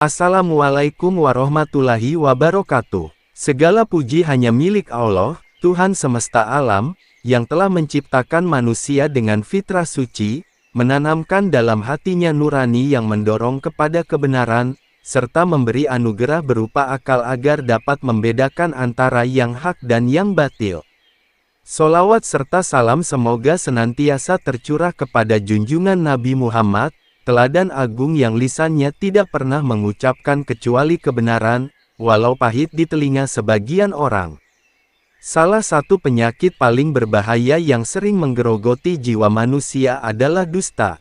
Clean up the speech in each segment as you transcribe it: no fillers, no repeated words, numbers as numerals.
Assalamualaikum warahmatullahi wabarakatuh. Segala puji hanya milik Allah, Tuhan semesta alam, yang telah menciptakan manusia dengan fitrah suci, menanamkan dalam hatinya nurani yang mendorong kepada kebenaran, serta memberi anugerah berupa akal agar dapat membedakan antara yang hak dan yang batil. Solawat serta salam semoga senantiasa tercurah kepada junjungan Nabi Muhammad, teladan agung yang lisannya tidak pernah mengucapkan kecuali kebenaran, walau pahit di telinga sebagian orang. Salah satu penyakit paling berbahaya yang sering menggerogoti jiwa manusia adalah dusta.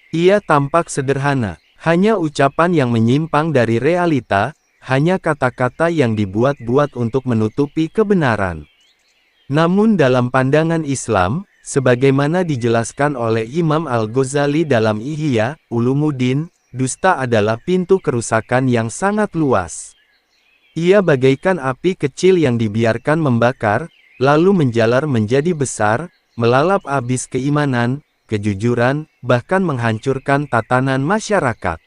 Ia tampak sederhana, hanya ucapan yang menyimpang dari realita, hanya kata-kata yang dibuat-buat untuk menutupi kebenaran. Namun dalam pandangan Islam, sebagaimana dijelaskan oleh Imam Al-Ghazali dalam Ihya Ulumuddin, dusta adalah pintu kerusakan yang sangat luas. Ia bagaikan api kecil yang dibiarkan membakar, lalu menjalar menjadi besar, melalap habis keimanan, kejujuran, bahkan menghancurkan tatanan masyarakat.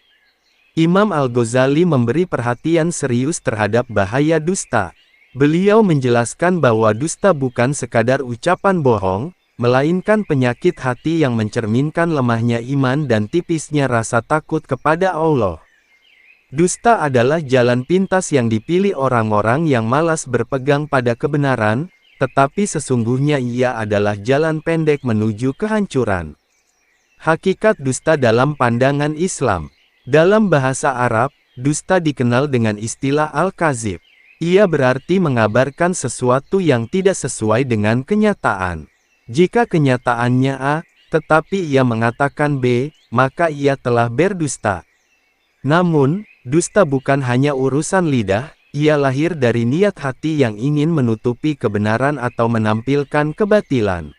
Imam Al-Ghazali memberi perhatian serius terhadap bahaya dusta. Beliau menjelaskan bahwa dusta bukan sekadar ucapan bohong, melainkan penyakit hati yang mencerminkan lemahnya iman dan tipisnya rasa takut kepada Allah. Dusta adalah jalan pintas yang dipilih orang-orang yang malas berpegang pada kebenaran, tetapi sesungguhnya ia adalah jalan pendek menuju kehancuran. Hakikat dusta dalam pandangan Islam. Dalam bahasa Arab, dusta dikenal dengan istilah al-kazib. Ia berarti mengabarkan sesuatu yang tidak sesuai dengan kenyataan. Jika kenyataannya A, tetapi ia mengatakan B, maka ia telah berdusta. Namun, dusta bukan hanya urusan lidah, ia lahir dari niat hati yang ingin menutupi kebenaran atau menampilkan kebatilan.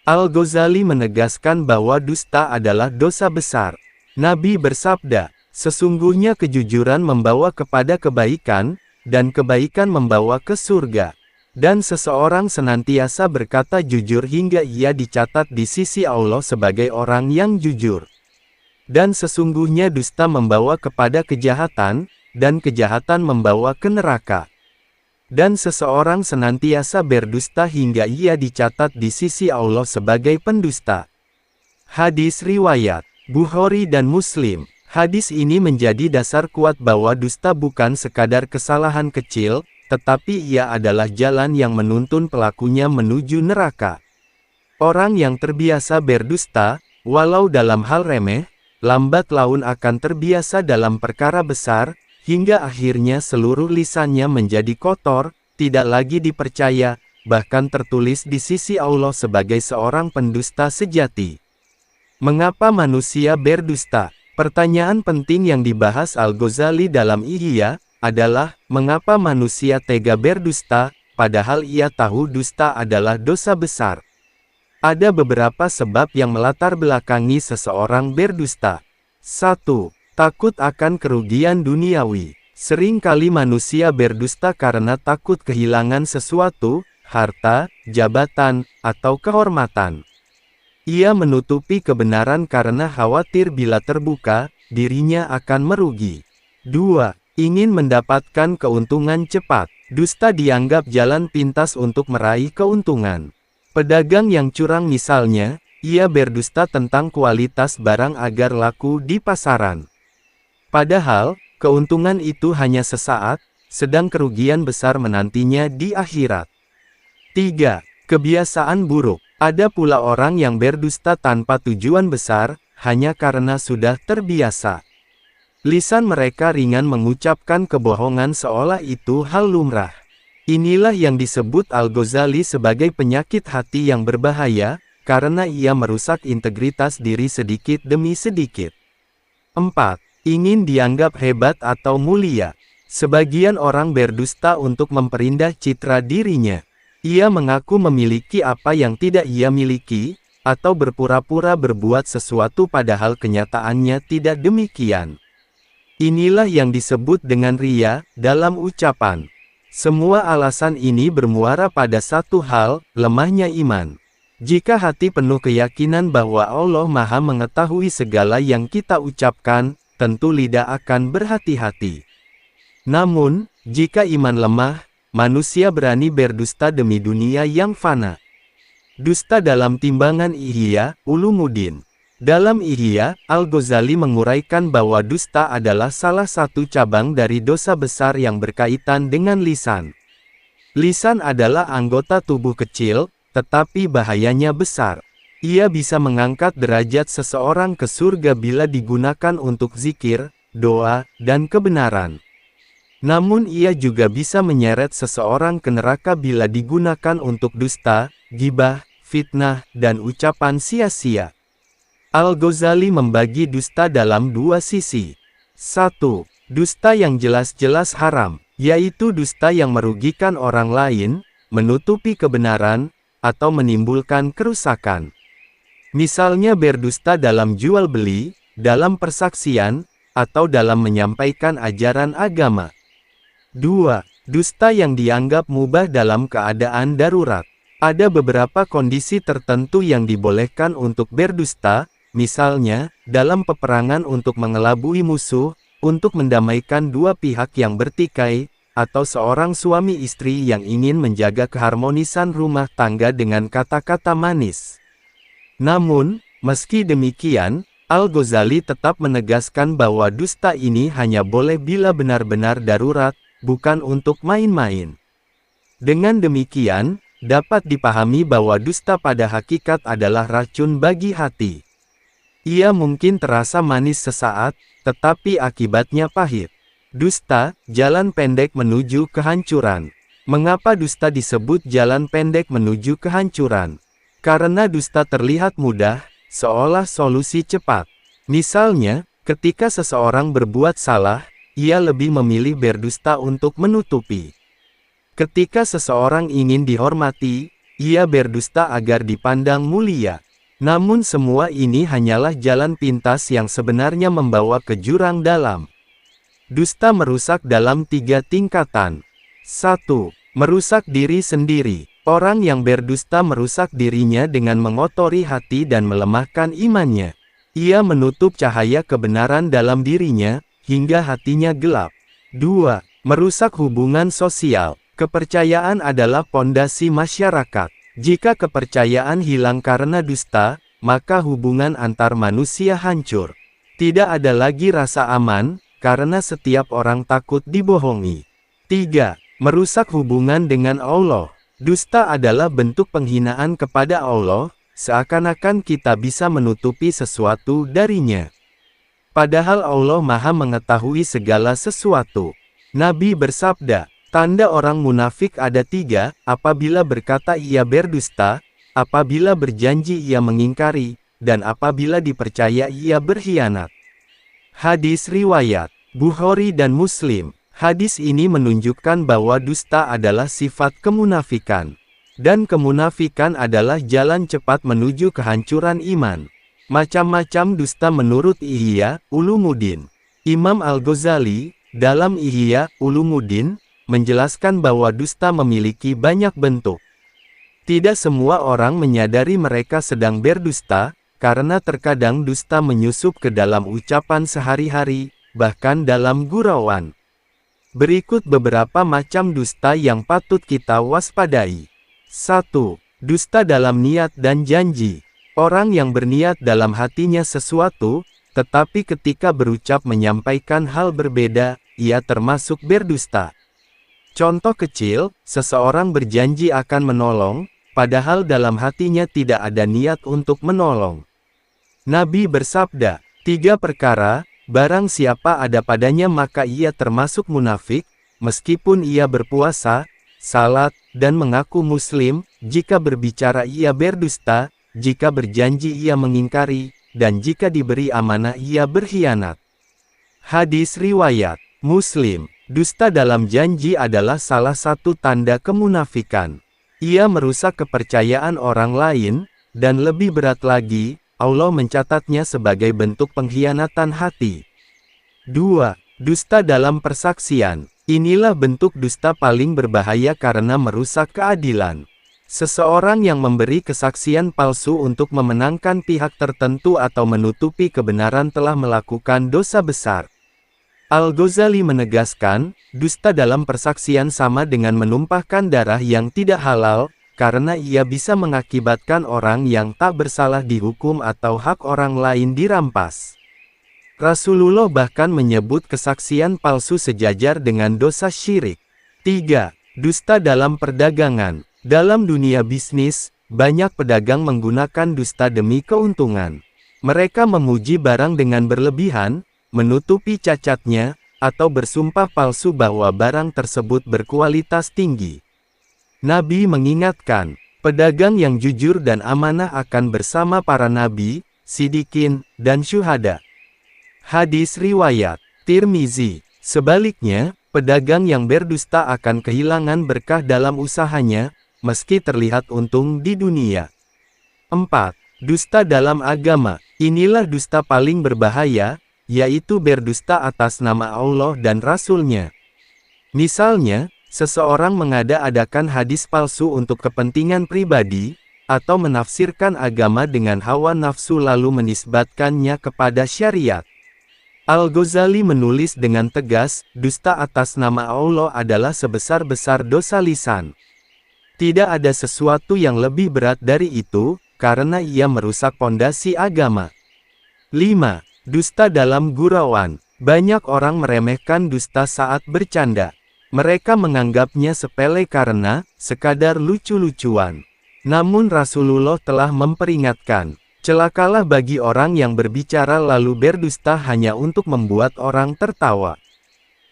Al-Ghazali menegaskan bahwa dusta adalah dosa besar. Nabi bersabda, sesungguhnya kejujuran membawa kepada kebaikan, dan kebaikan membawa ke surga. Dan seseorang senantiasa berkata jujur hingga ia dicatat di sisi Allah sebagai orang yang jujur. Dan sesungguhnya dusta membawa kepada kejahatan, dan kejahatan membawa ke neraka. Dan seseorang senantiasa berdusta hingga ia dicatat di sisi Allah sebagai pendusta. Hadis riwayat Bukhari dan Muslim. Hadis ini menjadi dasar kuat bahwa dusta bukan sekadar kesalahan kecil, tetapi ia adalah jalan yang menuntun pelakunya menuju neraka. Orang yang terbiasa berdusta, walau dalam hal remeh, lambat laun akan terbiasa dalam perkara besar, hingga akhirnya seluruh lisannya menjadi kotor, tidak lagi dipercaya, bahkan tertulis di sisi Allah sebagai seorang pendusta sejati. Mengapa manusia berdusta? Pertanyaan penting yang dibahas Al-Ghazali dalam Ihya adalah, mengapa manusia tega berdusta, padahal ia tahu dusta adalah dosa besar. Ada beberapa sebab yang melatar belakangi seseorang berdusta. 1. Takut akan kerugian duniawi. Sering kali manusia berdusta karena takut kehilangan sesuatu, harta, jabatan, atau kehormatan. Ia menutupi kebenaran karena khawatir bila terbuka, dirinya akan merugi. 2. Ingin mendapatkan keuntungan cepat. Dusta dianggap jalan pintas untuk meraih keuntungan. Pedagang yang curang misalnya, ia berdusta tentang kualitas barang agar laku di pasaran. Padahal, keuntungan itu hanya sesaat, sedang kerugian besar menantinya di akhirat. 3. Kebiasaan buruk. Ada pula orang yang berdusta tanpa tujuan besar, hanya karena sudah terbiasa. Lisan mereka ringan mengucapkan kebohongan seolah itu hal lumrah. Inilah yang disebut Al-Ghazali sebagai penyakit hati yang berbahaya, karena ia merusak integritas diri sedikit demi sedikit. 4. Ingin dianggap hebat atau mulia. Sebagian orang berdusta untuk memperindah citra dirinya. Ia mengaku memiliki apa yang tidak ia miliki, atau berpura-pura berbuat sesuatu padahal kenyataannya tidak demikian. Inilah yang disebut dengan riya, dalam ucapan. Semua alasan ini bermuara pada satu hal, lemahnya iman. Jika hati penuh keyakinan bahwa Allah Maha mengetahui segala yang kita ucapkan, tentu lidah akan berhati-hati. Namun, jika iman lemah, manusia berani berdusta demi dunia yang fana. Dusta dalam timbangan Ihya Ulumuddin. Dalam Ihya, Al-Ghazali menguraikan bahwa dusta adalah salah satu cabang dari dosa besar yang berkaitan dengan lisan. Lisan adalah anggota tubuh kecil, tetapi bahayanya besar. Ia bisa mengangkat derajat seseorang ke surga bila digunakan untuk zikir, doa, dan kebenaran. Namun ia juga bisa menyeret seseorang ke neraka bila digunakan untuk dusta, ghibah, fitnah, dan ucapan sia-sia. Al-Ghazali membagi dusta dalam dua sisi. 1. Dusta yang jelas-jelas haram, yaitu dusta yang merugikan orang lain, menutupi kebenaran, atau menimbulkan kerusakan. Misalnya berdusta dalam jual beli, dalam persaksian, atau dalam menyampaikan ajaran agama. 2. Dusta yang dianggap mubah dalam keadaan darurat. Ada beberapa kondisi tertentu yang dibolehkan untuk berdusta, misalnya, dalam peperangan untuk mengelabui musuh, untuk mendamaikan dua pihak yang bertikai, atau seorang suami istri yang ingin menjaga keharmonisan rumah tangga dengan kata-kata manis. Namun, meski demikian, Al-Ghazali tetap menegaskan bahwa dusta ini hanya boleh bila benar-benar darurat, bukan untuk main-main. Dengan demikian, dapat dipahami bahwa dusta pada hakikat adalah racun bagi hati. Ia mungkin terasa manis sesaat, tetapi akibatnya pahit. Dusta, jalan pendek menuju kehancuran. Mengapa dusta disebut jalan pendek menuju kehancuran? Karena dusta terlihat mudah, seolah solusi cepat. Misalnya, ketika seseorang berbuat salah, ia lebih memilih berdusta untuk menutupi. Ketika seseorang ingin dihormati, ia berdusta agar dipandang mulia. Namun semua ini hanyalah jalan pintas yang sebenarnya membawa ke jurang dalam. Dusta merusak dalam 3 tingkatan. 1. Merusak diri sendiri. Orang yang berdusta merusak dirinya dengan mengotori hati dan melemahkan imannya. Ia menutup cahaya kebenaran dalam dirinya, hingga hatinya gelap. 2. Merusak hubungan sosial. Kepercayaan adalah pondasi masyarakat. Jika kepercayaan hilang karena dusta, maka hubungan antar manusia hancur. Tidak ada lagi rasa aman, karena setiap orang takut dibohongi. 3. Merusak hubungan dengan Allah. Dusta adalah bentuk penghinaan kepada Allah, seakan-akan kita bisa menutupi sesuatu darinya. Padahal Allah Maha mengetahui segala sesuatu. Nabi bersabda, tanda orang munafik ada 3, apabila berkata ia berdusta, apabila berjanji ia mengingkari, dan apabila dipercaya ia berkhianat. Hadis riwayat Bukhari dan Muslim. Hadis ini menunjukkan bahwa dusta adalah sifat kemunafikan. Dan kemunafikan adalah jalan cepat menuju kehancuran iman. Macam-macam dusta menurut Ihya Ulumuddin. Imam Al-Ghazali, dalam Ihya Ulumuddin, menjelaskan bahwa dusta memiliki banyak bentuk. Tidak semua orang menyadari mereka sedang berdusta, karena terkadang dusta menyusup ke dalam ucapan sehari-hari, bahkan dalam gurauan. Berikut beberapa macam dusta yang patut kita waspadai. 1. Dusta dalam niat dan janji. Orang yang berniat dalam hatinya sesuatu, tetapi ketika berucap menyampaikan hal berbeda, ia termasuk berdusta. Contoh kecil, seseorang berjanji akan menolong, padahal dalam hatinya tidak ada niat untuk menolong. Nabi bersabda, 3 perkara, barang siapa ada padanya maka ia termasuk munafik, meskipun ia berpuasa, salat, dan mengaku muslim, jika berbicara ia berdusta, jika berjanji ia mengingkari, dan jika diberi amanah ia berkhianat. Hadis riwayat Muslim. Dusta dalam janji adalah salah satu tanda kemunafikan. Ia merusak kepercayaan orang lain, dan lebih berat lagi, Allah mencatatnya sebagai bentuk pengkhianatan hati. 2. Dusta dalam persaksian. Inilah bentuk dusta paling berbahaya karena merusak keadilan. Seseorang yang memberi kesaksian palsu untuk memenangkan pihak tertentu atau menutupi kebenaran telah melakukan dosa besar. Al-Ghazali menegaskan, dusta dalam persaksian sama dengan menumpahkan darah yang tidak halal, karena ia bisa mengakibatkan orang yang tak bersalah dihukum atau hak orang lain dirampas. Rasulullah bahkan menyebut kesaksian palsu sejajar dengan dosa syirik. 3. Dusta dalam perdagangan. Dalam dunia bisnis, banyak pedagang menggunakan dusta demi keuntungan. Mereka memuji barang dengan berlebihan, menutupi cacatnya, atau bersumpah palsu bahwa barang tersebut berkualitas tinggi. Nabi mengingatkan, pedagang yang jujur dan amanah akan bersama para nabi, siddiqin, dan syuhada. Hadis riwayat Tirmizi. Sebaliknya, pedagang yang berdusta akan kehilangan berkah dalam usahanya, meski terlihat untung di dunia. 4. Dusta dalam agama. Inilah dusta paling berbahaya, yaitu berdusta atas nama Allah dan Rasul-Nya. Misalnya, seseorang mengada-adakan hadis palsu untuk kepentingan pribadi, atau menafsirkan agama dengan hawa nafsu lalu menisbatkannya kepada syariat. Al-Ghazali menulis dengan tegas, dusta atas nama Allah adalah sebesar-besar dosa lisan. Tidak ada sesuatu yang lebih berat dari itu, karena ia merusak pondasi agama. 5. Dusta dalam gurauan. Banyak orang meremehkan dusta saat bercanda. Mereka menganggapnya sepele karena sekadar lucu-lucuan. Namun Rasulullah telah memperingatkan, celakalah bagi orang yang berbicara lalu berdusta hanya untuk membuat orang tertawa.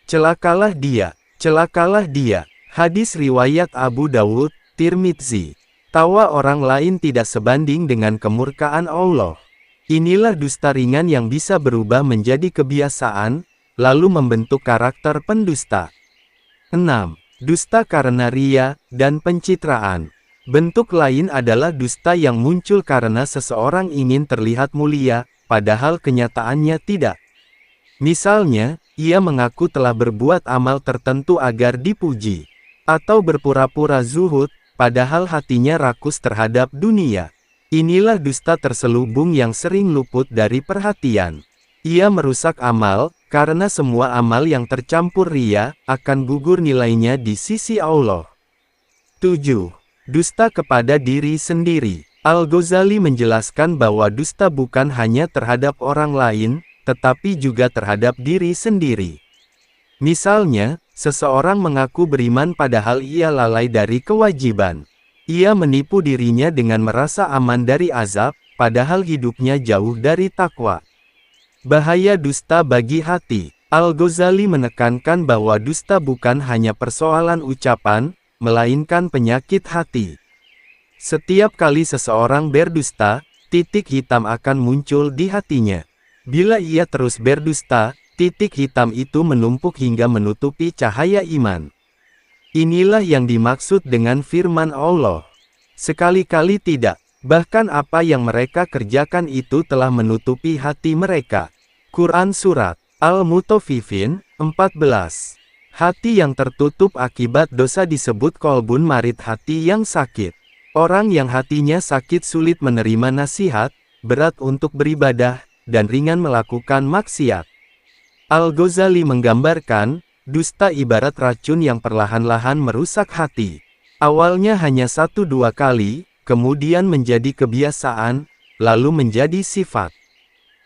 Celakalah dia, celakalah dia. Hadis riwayat Abu Dawud, Tirmidzi. Tawa orang lain tidak sebanding dengan kemurkaan Allah. Inilah dusta ringan yang bisa berubah menjadi kebiasaan, lalu membentuk karakter pendusta. 6. Dusta karena ria dan pencitraan. Bentuk lain adalah dusta yang muncul karena seseorang ingin terlihat mulia, padahal kenyataannya tidak. Misalnya, ia mengaku telah berbuat amal tertentu agar dipuji, atau berpura-pura zuhud, padahal hatinya rakus terhadap dunia. Inilah dusta terselubung yang sering luput dari perhatian. Ia merusak amal, karena semua amal yang tercampur ria, akan gugur nilainya di sisi Allah. 7. Dusta kepada diri sendiri. Al-Ghazali menjelaskan bahwa dusta bukan hanya terhadap orang lain, tetapi juga terhadap diri sendiri. Misalnya, seseorang mengaku beriman padahal ia lalai dari kewajiban. Ia menipu dirinya dengan merasa aman dari azab, padahal hidupnya jauh dari takwa. Bahaya dusta bagi hati. Al-Ghazali menekankan bahwa dusta bukan hanya persoalan ucapan, melainkan penyakit hati. Setiap kali seseorang berdusta, titik hitam akan muncul di hatinya. Bila ia terus berdusta, titik hitam itu menumpuk hingga menutupi cahaya iman. Inilah yang dimaksud dengan firman Allah. Sekali-kali tidak, bahkan apa yang mereka kerjakan itu telah menutupi hati mereka. Quran Surat Al-Mutaffifin, 14. Hati yang tertutup akibat dosa disebut kolbun marid, hati yang sakit. Orang yang hatinya sakit sulit menerima nasihat, berat untuk beribadah, dan ringan melakukan maksiat. Al-Ghazali menggambarkan, dusta ibarat racun yang perlahan-lahan merusak hati. Awalnya hanya 1-2 kali, kemudian menjadi kebiasaan, lalu menjadi sifat.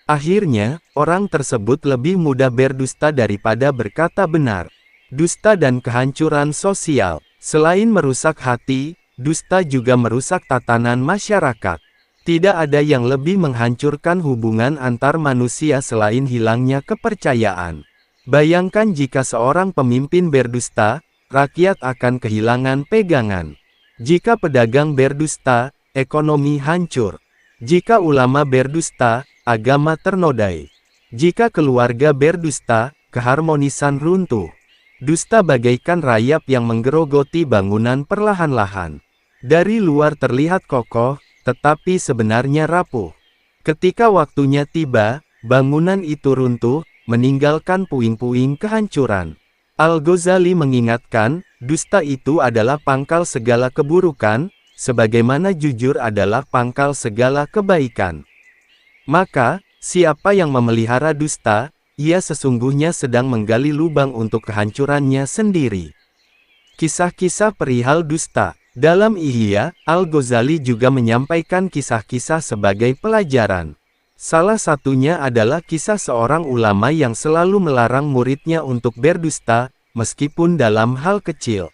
Akhirnya, orang tersebut lebih mudah berdusta daripada berkata benar. Dusta dan kehancuran sosial. Selain merusak hati, dusta juga merusak tatanan masyarakat. Tidak ada yang lebih menghancurkan hubungan antar manusia selain hilangnya kepercayaan. Bayangkan jika seorang pemimpin berdusta, rakyat akan kehilangan pegangan. Jika pedagang berdusta, ekonomi hancur. Jika ulama berdusta, agama ternodai. Jika keluarga berdusta, keharmonisan runtuh. Dusta bagaikan rayap yang menggerogoti bangunan perlahan-lahan. Dari luar terlihat kokoh, tetapi sebenarnya rapuh. Ketika waktunya tiba, bangunan itu runtuh, meninggalkan puing-puing kehancuran. Al-Ghazali mengingatkan, dusta itu adalah pangkal segala keburukan, sebagaimana jujur adalah pangkal segala kebaikan. Maka, siapa yang memelihara dusta, ia sesungguhnya sedang menggali lubang untuk kehancurannya sendiri. Kisah-kisah perihal dusta. Dalam Ihya, Al-Ghazali juga menyampaikan kisah-kisah sebagai pelajaran. Salah satunya adalah kisah seorang ulama yang selalu melarang muridnya untuk berdusta, meskipun dalam hal kecil.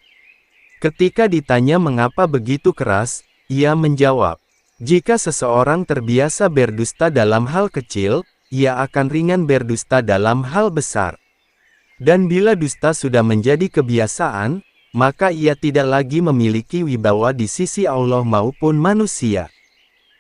Ketika ditanya mengapa begitu keras, ia menjawab, "Jika seseorang terbiasa berdusta dalam hal kecil, ia akan ringan berdusta dalam hal besar. Dan bila dusta sudah menjadi kebiasaan, maka ia tidak lagi memiliki wibawa di sisi Allah maupun manusia."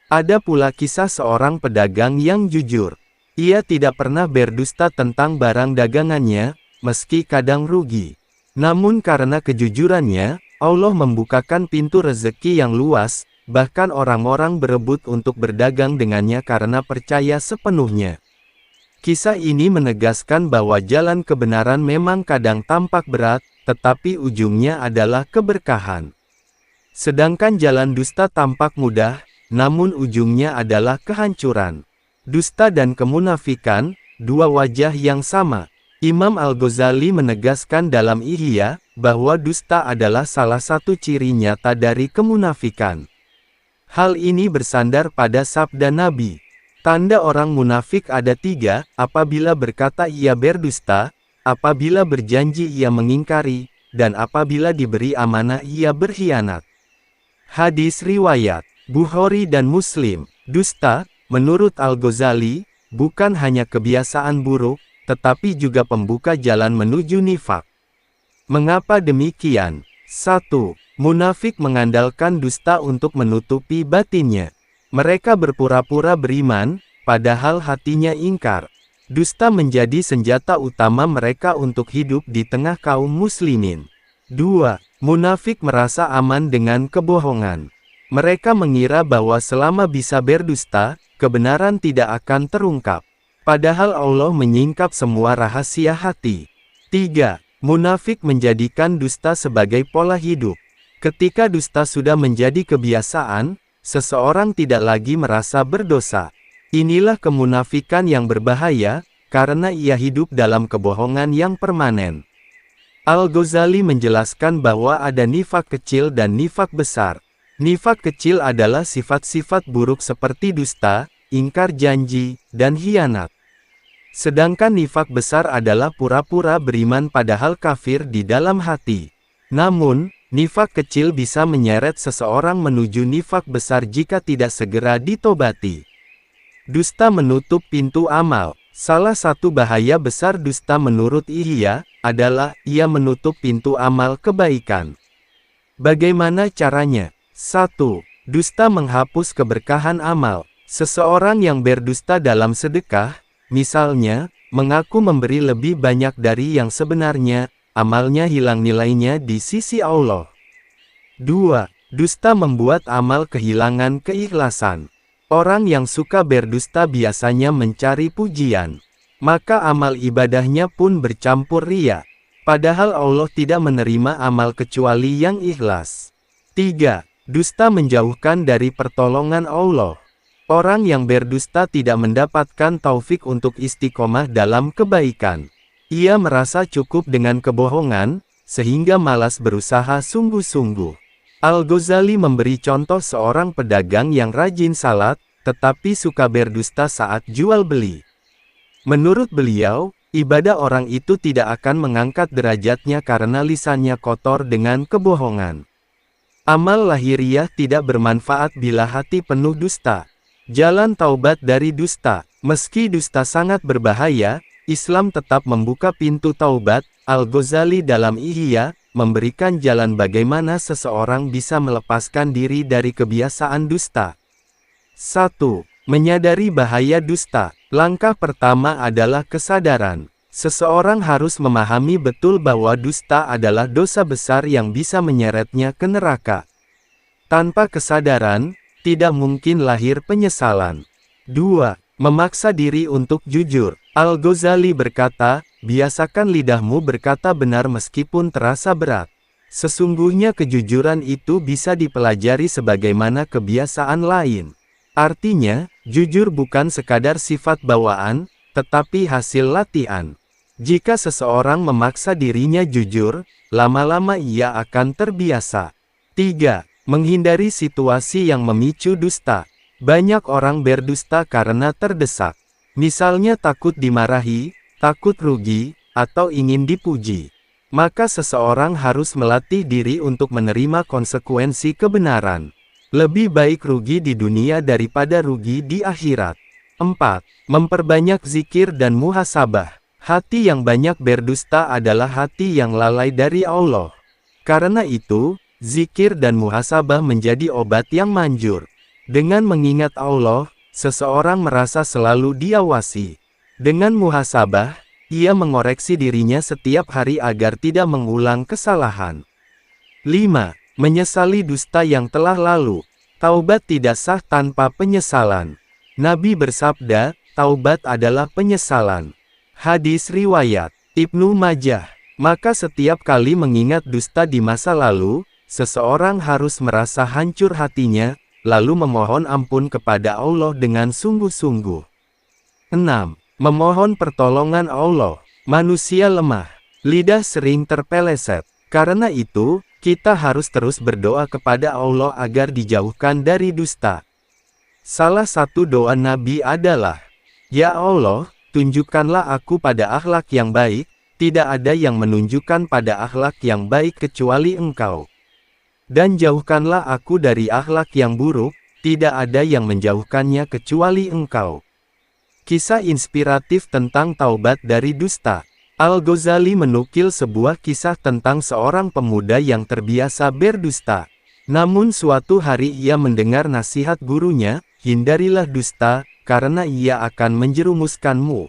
Ada pula kisah seorang pedagang yang jujur. Ia tidak pernah berdusta tentang barang dagangannya, meski kadang rugi. Namun karena kejujurannya, Allah membukakan pintu rezeki yang luas, bahkan orang-orang berebut untuk berdagang dengannya karena percaya sepenuhnya. Kisah ini menegaskan bahwa jalan kebenaran memang kadang tampak berat, tetapi ujungnya adalah keberkahan. Sedangkan jalan dusta tampak mudah, namun ujungnya adalah kehancuran. Dusta dan kemunafikan, dua wajah yang sama. Imam Al-Ghazali menegaskan dalam Ihya, bahwa dusta adalah salah satu ciri nyata dari kemunafikan. Hal ini bersandar pada sabda Nabi. Tanda orang munafik ada 3, apabila berkata ia berdusta, apabila berjanji ia mengingkari, dan apabila diberi amanah ia berkhianat. Hadis riwayat Bukhari dan Muslim. Dusta, menurut Al-Ghazali, bukan hanya kebiasaan buruk, tetapi juga pembuka jalan menuju nifak. Mengapa demikian? 1. Munafik mengandalkan dusta untuk menutupi batinnya. Mereka berpura-pura beriman, padahal hatinya ingkar. Dusta menjadi senjata utama mereka untuk hidup di tengah kaum muslimin. 2. Munafik merasa aman dengan kebohongan. Mereka mengira bahwa selama bisa berdusta, kebenaran tidak akan terungkap. Padahal Allah menyingkap semua rahasia hati. 3. Munafik menjadikan dusta sebagai pola hidup. Ketika dusta sudah menjadi kebiasaan, seseorang tidak lagi merasa berdosa. Inilah kemunafikan yang berbahaya, karena ia hidup dalam kebohongan yang permanen. Al-Ghazali menjelaskan bahwa ada nifak kecil dan nifak besar. Nifak kecil adalah sifat-sifat buruk seperti dusta, ingkar janji, dan khianat. Sedangkan nifak besar adalah pura-pura beriman padahal kafir di dalam hati. Namun, nifak kecil bisa menyeret seseorang menuju nifak besar jika tidak segera ditobati. Dusta menutup pintu amal. Salah satu bahaya besar dusta menurut Ihya, adalah ia menutup pintu amal kebaikan. Bagaimana caranya? 1. Dusta menghapus keberkahan amal. Seseorang yang berdusta dalam sedekah, misalnya, mengaku memberi lebih banyak dari yang sebenarnya, amalnya hilang nilainya di sisi Allah. 2. Dusta membuat amal kehilangan keikhlasan. Orang yang suka berdusta biasanya mencari pujian. Maka amal ibadahnya pun bercampur riya. Padahal Allah tidak menerima amal kecuali yang ikhlas. 3. Dusta menjauhkan dari pertolongan Allah. Orang yang berdusta tidak mendapatkan taufik untuk istiqomah dalam kebaikan. Ia merasa cukup dengan kebohongan, sehingga malas berusaha sungguh-sungguh. Al-Ghazali memberi contoh seorang pedagang yang rajin salat, tetapi suka berdusta saat jual beli. Menurut beliau, ibadah orang itu tidak akan mengangkat derajatnya karena lisannya kotor dengan kebohongan. Amal lahiriah tidak bermanfaat bila hati penuh dusta. Jalan taubat dari dusta. Meski dusta sangat berbahaya, Islam tetap membuka pintu taubat. Al-Ghazali dalam Ihya, memberikan jalan bagaimana seseorang bisa melepaskan diri dari kebiasaan dusta. 1. Menyadari bahaya dusta. Langkah pertama adalah kesadaran. Seseorang harus memahami betul bahwa dusta adalah dosa besar yang bisa menyeretnya ke neraka. Tanpa kesadaran, tidak mungkin lahir penyesalan. 2. Memaksa diri untuk jujur. Al-Ghazali berkata, biasakan lidahmu berkata benar meskipun terasa berat. Sesungguhnya kejujuran itu bisa dipelajari sebagaimana kebiasaan lain. Artinya, jujur bukan sekadar sifat bawaan, tetapi hasil latihan. Jika seseorang memaksa dirinya jujur, lama-lama ia akan terbiasa. 3. Menghindari situasi yang memicu dusta. Banyak orang berdusta karena terdesak. Misalnya takut dimarahi, takut rugi, atau ingin dipuji. Maka seseorang harus melatih diri untuk menerima konsekuensi kebenaran. Lebih baik rugi di dunia daripada rugi di akhirat. 4. Memperbanyak zikir dan muhasabah. Hati yang banyak berdusta adalah hati yang lalai dari Allah. Karena itu, zikir dan muhasabah menjadi obat yang manjur. Dengan mengingat Allah, seseorang merasa selalu diawasi. Dengan muhasabah, ia mengoreksi dirinya setiap hari agar tidak mengulang kesalahan. 5. Menyesali dusta yang telah lalu. Taubat tidak sah tanpa penyesalan. Nabi bersabda, taubat adalah penyesalan. Hadis riwayat Ibnu Majah. Maka setiap kali mengingat dusta di masa lalu, seseorang harus merasa hancur hatinya, lalu memohon ampun kepada Allah dengan sungguh-sungguh. 6. Memohon pertolongan Allah. Manusia lemah, lidah sering terpeleset. Karena itu, kita harus terus berdoa kepada Allah agar dijauhkan dari dusta. Salah satu doa Nabi adalah, Ya Allah, tunjukkanlah aku pada akhlak yang baik, tidak ada yang menunjukkan pada akhlak yang baik kecuali Engkau. Dan jauhkanlah aku dari akhlak yang buruk, tidak ada yang menjauhkannya kecuali Engkau. Kisah inspiratif tentang taubat dari dusta. Al-Ghazali menukil sebuah kisah tentang seorang pemuda yang terbiasa berdusta. Namun suatu hari ia mendengar nasihat gurunya, hindarilah dusta, karena ia akan menjerumuskanmu.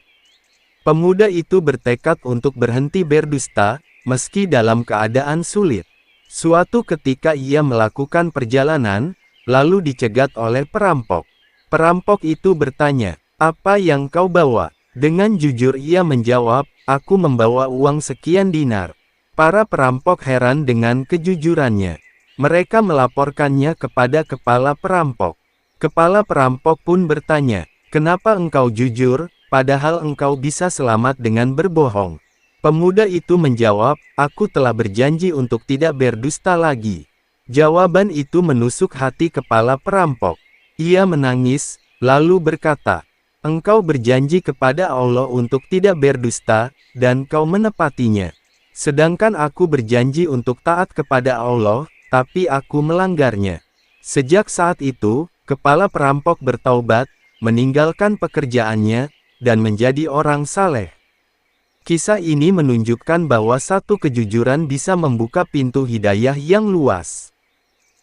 Pemuda itu bertekad untuk berhenti berdusta, meski dalam keadaan sulit. Suatu ketika ia melakukan perjalanan, lalu dicegat oleh perampok. Perampok itu bertanya, "Apa yang kau bawa?" Dengan jujur ia menjawab, "Aku membawa uang sekian dinar." Para perampok heran dengan kejujurannya. Mereka melaporkannya kepada kepala perampok. Kepala perampok pun bertanya, "Kenapa engkau jujur, padahal engkau bisa selamat dengan berbohong?" Pemuda itu menjawab, "Aku telah berjanji untuk tidak berdusta lagi." Jawaban itu menusuk hati kepala perampok. Ia menangis, lalu berkata, "Engkau berjanji kepada Allah untuk tidak berdusta, dan kau menepatinya. Sedangkan aku berjanji untuk taat kepada Allah, tapi aku melanggarnya." Sejak saat itu, kepala perampok bertaubat, meninggalkan pekerjaannya, dan menjadi orang saleh. Kisah ini menunjukkan bahwa satu kejujuran bisa membuka pintu hidayah yang luas.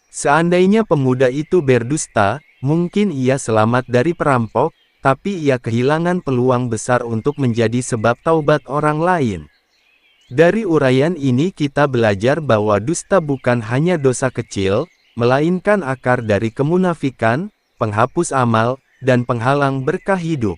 Seandainya pemuda itu berdusta, mungkin ia selamat dari perampok, tapi ia kehilangan peluang besar untuk menjadi sebab taubat orang lain. Dari uraian ini kita belajar bahwa dusta bukan hanya dosa kecil, melainkan akar dari kemunafikan, penghapus amal, dan penghalang berkah hidup.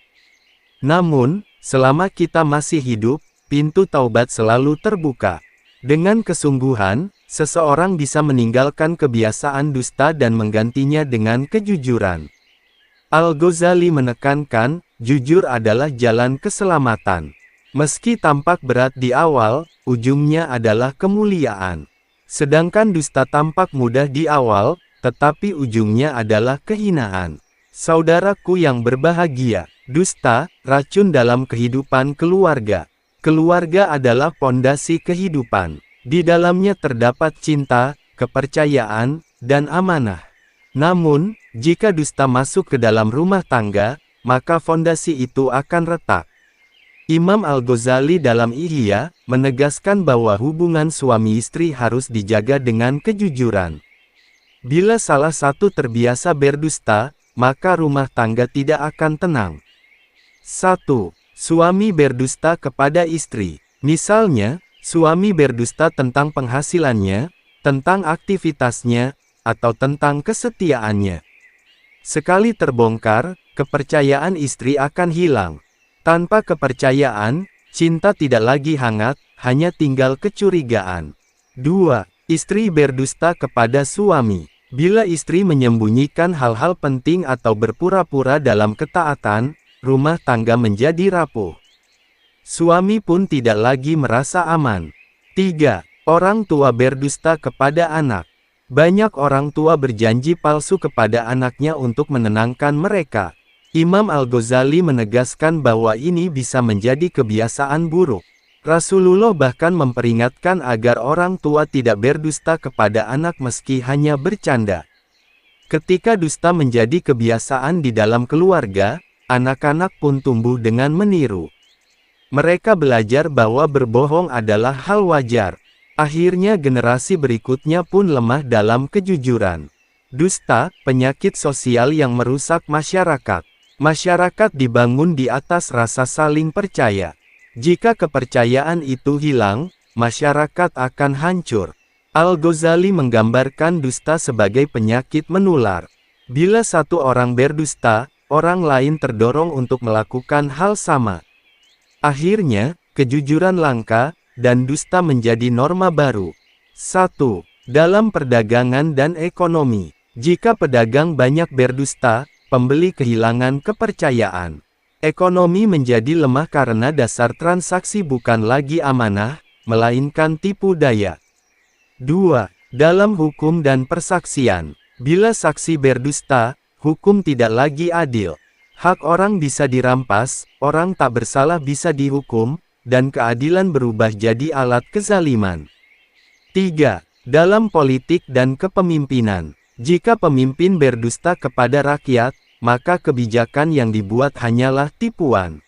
Namun, selama kita masih hidup, pintu taubat selalu terbuka. Dengan kesungguhan, seseorang bisa meninggalkan kebiasaan dusta dan menggantinya dengan kejujuran. Al-Ghazali menekankan, jujur adalah jalan keselamatan. Meski tampak berat di awal, ujungnya adalah kemuliaan. Sedangkan dusta tampak mudah di awal, tetapi ujungnya adalah kehinaan. Saudaraku yang berbahagia, dusta, racun dalam kehidupan keluarga. Keluarga adalah pondasi kehidupan. Di dalamnya terdapat cinta, kepercayaan, dan amanah. Namun, jika dusta masuk ke dalam rumah tangga, maka fondasi itu akan retak. Imam Al-Ghazali dalam Ihya, menegaskan bahwa hubungan suami istri harus dijaga dengan kejujuran. Bila salah satu terbiasa berdusta, maka rumah tangga tidak akan tenang. 1. Suami berdusta kepada istri. Misalnya, suami berdusta tentang penghasilannya, tentang aktivitasnya, atau tentang kesetiaannya. Sekali terbongkar, kepercayaan istri akan hilang. Tanpa kepercayaan, cinta tidak lagi hangat, hanya tinggal kecurigaan. 2. Istri berdusta kepada suami. Bila istri menyembunyikan hal-hal penting atau berpura-pura dalam ketaatan, rumah tangga menjadi rapuh. Suami pun tidak lagi merasa aman. 3. Orang tua berdusta kepada anak. Banyak orang tua berjanji palsu kepada anaknya untuk menenangkan mereka. Imam Al-Ghazali menegaskan bahwa ini bisa menjadi kebiasaan buruk. Rasulullah bahkan memperingatkan agar orang tua tidak berdusta kepada anak meski hanya bercanda. Ketika dusta menjadi kebiasaan di dalam keluarga, anak-anak pun tumbuh dengan meniru. Mereka belajar bahwa berbohong adalah hal wajar. Akhirnya generasi berikutnya pun lemah dalam kejujuran. Dusta, penyakit sosial yang merusak masyarakat. Masyarakat dibangun di atas rasa saling percaya. Jika kepercayaan itu hilang, masyarakat akan hancur. Al-Ghazali menggambarkan dusta sebagai penyakit menular. Bila satu orang berdusta, orang lain terdorong untuk melakukan hal sama. Akhirnya, kejujuran langka, dan dusta menjadi norma baru. 1. Dalam perdagangan dan ekonomi. Jika pedagang banyak berdusta, pembeli kehilangan kepercayaan. Ekonomi menjadi lemah karena dasar transaksi bukan lagi amanah, melainkan tipu daya. 2. Dalam hukum dan persaksian. Bila saksi berdusta, hukum tidak lagi adil. Hak orang bisa dirampas, orang tak bersalah bisa dihukum, dan keadilan berubah jadi alat kezaliman. 3. Dalam politik dan kepemimpinan. Jika pemimpin berdusta kepada rakyat, maka kebijakan yang dibuat hanyalah tipuan.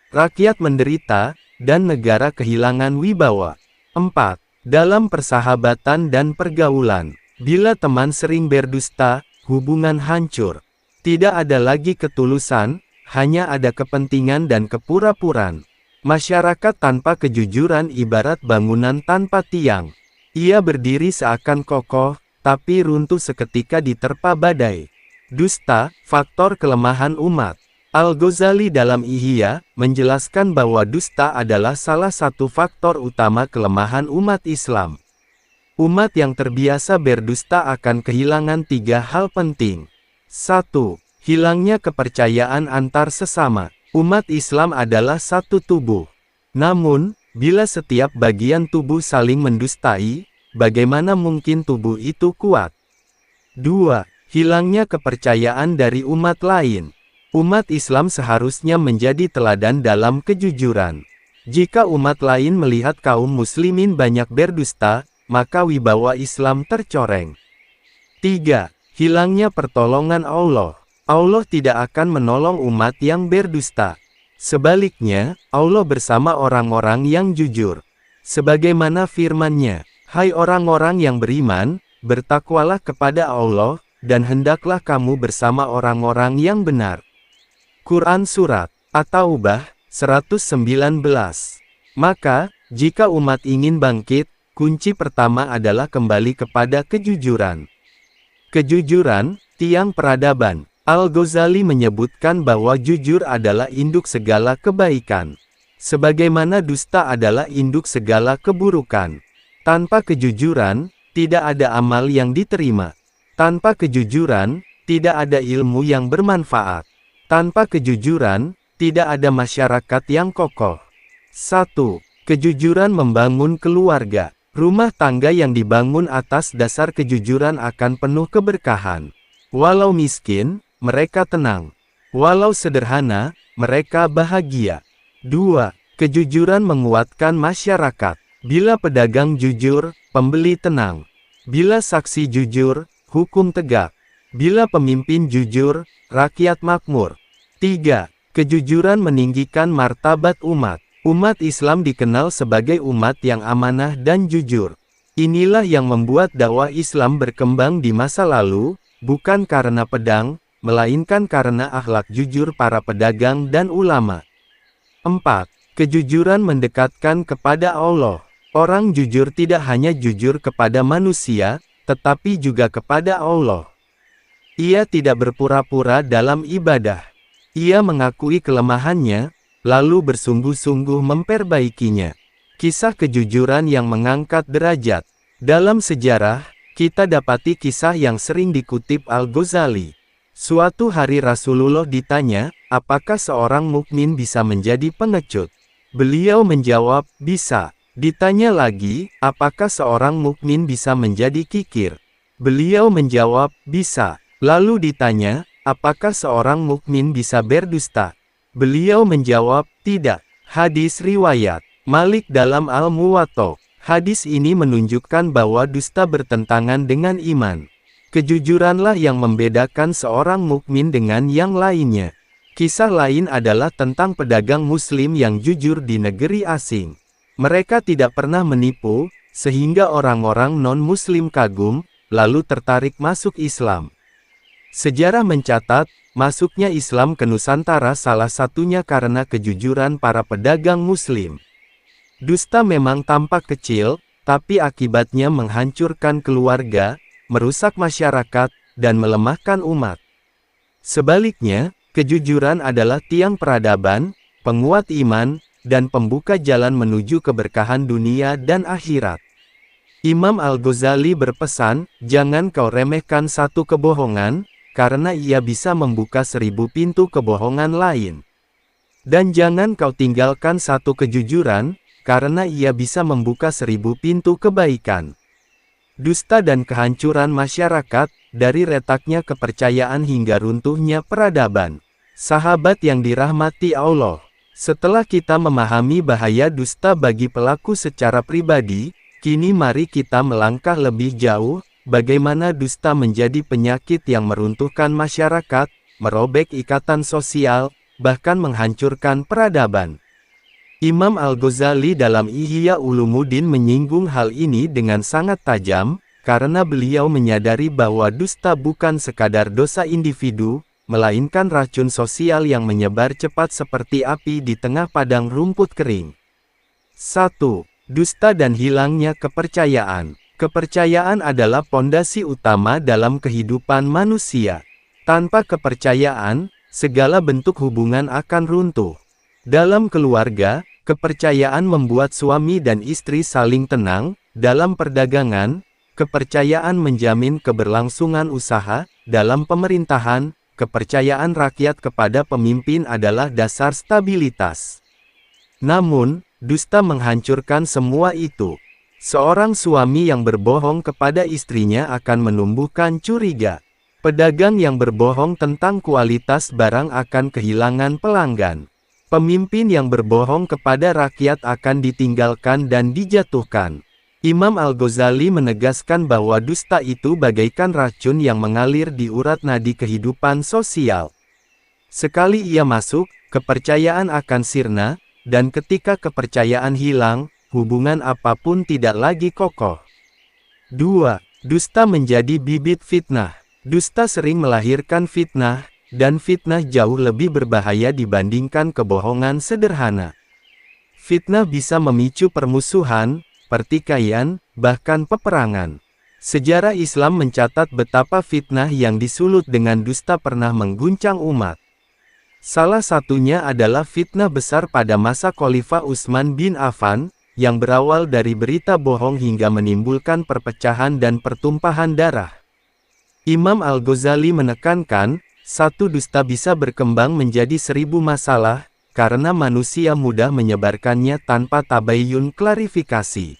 Rakyat menderita, dan negara kehilangan wibawa. 4. Dalam persahabatan dan pergaulan. Bila teman sering berdusta, hubungan hancur. Tidak ada lagi ketulusan, hanya ada kepentingan dan kepura-puraan. Masyarakat tanpa kejujuran ibarat bangunan tanpa tiang. Ia berdiri seakan kokoh, tapi runtuh seketika diterpa badai. Dusta, faktor kelemahan umat. Al-Ghazali dalam Ihya, menjelaskan bahwa dusta adalah salah satu faktor utama kelemahan umat Islam. Umat yang terbiasa berdusta akan kehilangan 3 hal penting. 1. Hilangnya kepercayaan antar sesama. Umat Islam adalah satu tubuh. Namun, bila setiap bagian tubuh saling mendustai, bagaimana mungkin tubuh itu kuat? 2. Hilangnya kepercayaan dari umat lain. Umat Islam seharusnya menjadi teladan dalam kejujuran. Jika umat lain melihat kaum muslimin banyak berdusta, maka wibawa Islam tercoreng. 3. Hilangnya pertolongan Allah. Allah tidak akan menolong umat yang berdusta. Sebaliknya, Allah bersama orang-orang yang jujur. Sebagaimana firman-Nya, "Hai orang-orang yang beriman, bertakwalah kepada Allah, dan hendaklah kamu bersama orang-orang yang benar." Quran Surat At-Taubah 119. Maka, jika umat ingin bangkit, kunci pertama adalah kembali kepada kejujuran. Kejujuran, tiang peradaban. Al-Ghazali menyebutkan bahwa jujur adalah induk segala kebaikan. Sebagaimana dusta adalah induk segala keburukan. Tanpa kejujuran, tidak ada amal yang diterima. Tanpa kejujuran, tidak ada ilmu yang bermanfaat. Tanpa kejujuran, tidak ada masyarakat yang kokoh. 1. Kejujuran membangun keluarga. Rumah tangga yang dibangun atas dasar kejujuran akan penuh keberkahan. Walau miskin, mereka tenang. Walau sederhana, mereka bahagia. 2. Kejujuran menguatkan masyarakat. Bila pedagang jujur, pembeli tenang. Bila saksi jujur, hukum tegak. Bila pemimpin jujur, rakyat makmur. 3. Kejujuran meninggikan martabat umat. Umat Islam dikenal sebagai umat yang amanah dan jujur. Inilah yang membuat dakwah Islam berkembang di masa lalu, bukan karena pedang, melainkan karena akhlak jujur para pedagang dan ulama. 4. Kejujuran mendekatkan kepada Allah. Orang jujur tidak hanya jujur kepada manusia, tetapi juga kepada Allah. Ia tidak berpura-pura dalam ibadah. Ia mengakui kelemahannya, lalu bersungguh-sungguh memperbaikinya. Kisah kejujuran yang mengangkat derajat. Dalam sejarah, kita dapati kisah yang sering dikutip Al-Ghazali. Suatu hari Rasulullah ditanya, apakah seorang mukmin bisa menjadi pengecut? Beliau menjawab, bisa. Ditanya lagi, apakah seorang mukmin bisa menjadi kikir? Beliau menjawab, bisa. Lalu ditanya, apakah seorang mukmin bisa berdusta? Beliau menjawab, tidak. Hadis riwayat Malik dalam Al-Muwatta. Hadis ini menunjukkan bahwa dusta bertentangan dengan iman. Kejujuranlah yang membedakan seorang mukmin dengan yang lainnya. Kisah lain adalah tentang pedagang muslim yang jujur di negeri asing. Mereka tidak pernah menipu, sehingga orang-orang non-muslim kagum, lalu tertarik masuk Islam. Sejarah mencatat, masuknya Islam ke Nusantara salah satunya karena kejujuran para pedagang muslim. Dusta memang tampak kecil, tapi akibatnya menghancurkan keluarga, merusak masyarakat, dan melemahkan umat. Sebaliknya, kejujuran adalah tiang peradaban, penguat iman, dan pembuka jalan menuju keberkahan dunia dan akhirat. Imam Al-Ghazali berpesan, jangan kau remehkan satu kebohongan, karena ia bisa membuka 1000 pintu kebohongan lain. Dan jangan kau tinggalkan satu kejujuran, karena ia bisa membuka 1000 pintu kebaikan. Dusta dan kehancuran masyarakat, dari retaknya kepercayaan hingga runtuhnya peradaban. Sahabat yang dirahmati Allah, setelah kita memahami bahaya dusta bagi pelaku secara pribadi, kini mari kita melangkah lebih jauh, bagaimana dusta menjadi penyakit yang meruntuhkan masyarakat, merobek ikatan sosial, bahkan menghancurkan peradaban. Imam Al-Ghazali dalam Ihya Ulumuddin menyinggung hal ini dengan sangat tajam, karena beliau menyadari bahwa dusta bukan sekadar dosa individu, melainkan racun sosial yang menyebar cepat seperti api di tengah padang rumput kering. 1. Dusta dan hilangnya kepercayaan. Kepercayaan adalah pondasi utama dalam kehidupan manusia. Tanpa kepercayaan, segala bentuk hubungan akan runtuh. Dalam keluarga, kepercayaan membuat suami dan istri saling tenang. Dalam perdagangan, kepercayaan menjamin keberlangsungan usaha. Dalam pemerintahan, kepercayaan rakyat kepada pemimpin adalah dasar stabilitas. Namun, dusta menghancurkan semua itu. Seorang suami yang berbohong kepada istrinya akan menumbuhkan curiga. Pedagang yang berbohong tentang kualitas barang akan kehilangan pelanggan. Pemimpin yang berbohong kepada rakyat akan ditinggalkan dan dijatuhkan. Imam Al-Ghazali menegaskan bahwa dusta itu bagaikan racun yang mengalir di urat nadi kehidupan sosial. Sekali ia masuk, kepercayaan akan sirna, dan ketika kepercayaan hilang, hubungan apapun tidak lagi kokoh. 2. Dusta menjadi bibit fitnah. Dusta sering melahirkan fitnah, dan fitnah jauh lebih berbahaya dibandingkan kebohongan sederhana. Fitnah bisa memicu permusuhan, pertikaian, bahkan peperangan. Sejarah Islam mencatat betapa fitnah yang disulut dengan dusta pernah mengguncang umat. Salah satunya adalah fitnah besar pada masa Khalifah Utsman bin Affan, yang berawal dari berita bohong hingga menimbulkan perpecahan dan pertumpahan darah. Imam Al-Ghazali menekankan, satu dusta bisa berkembang menjadi 1000 masalah, karena manusia mudah menyebarkannya tanpa tabayyun klarifikasi.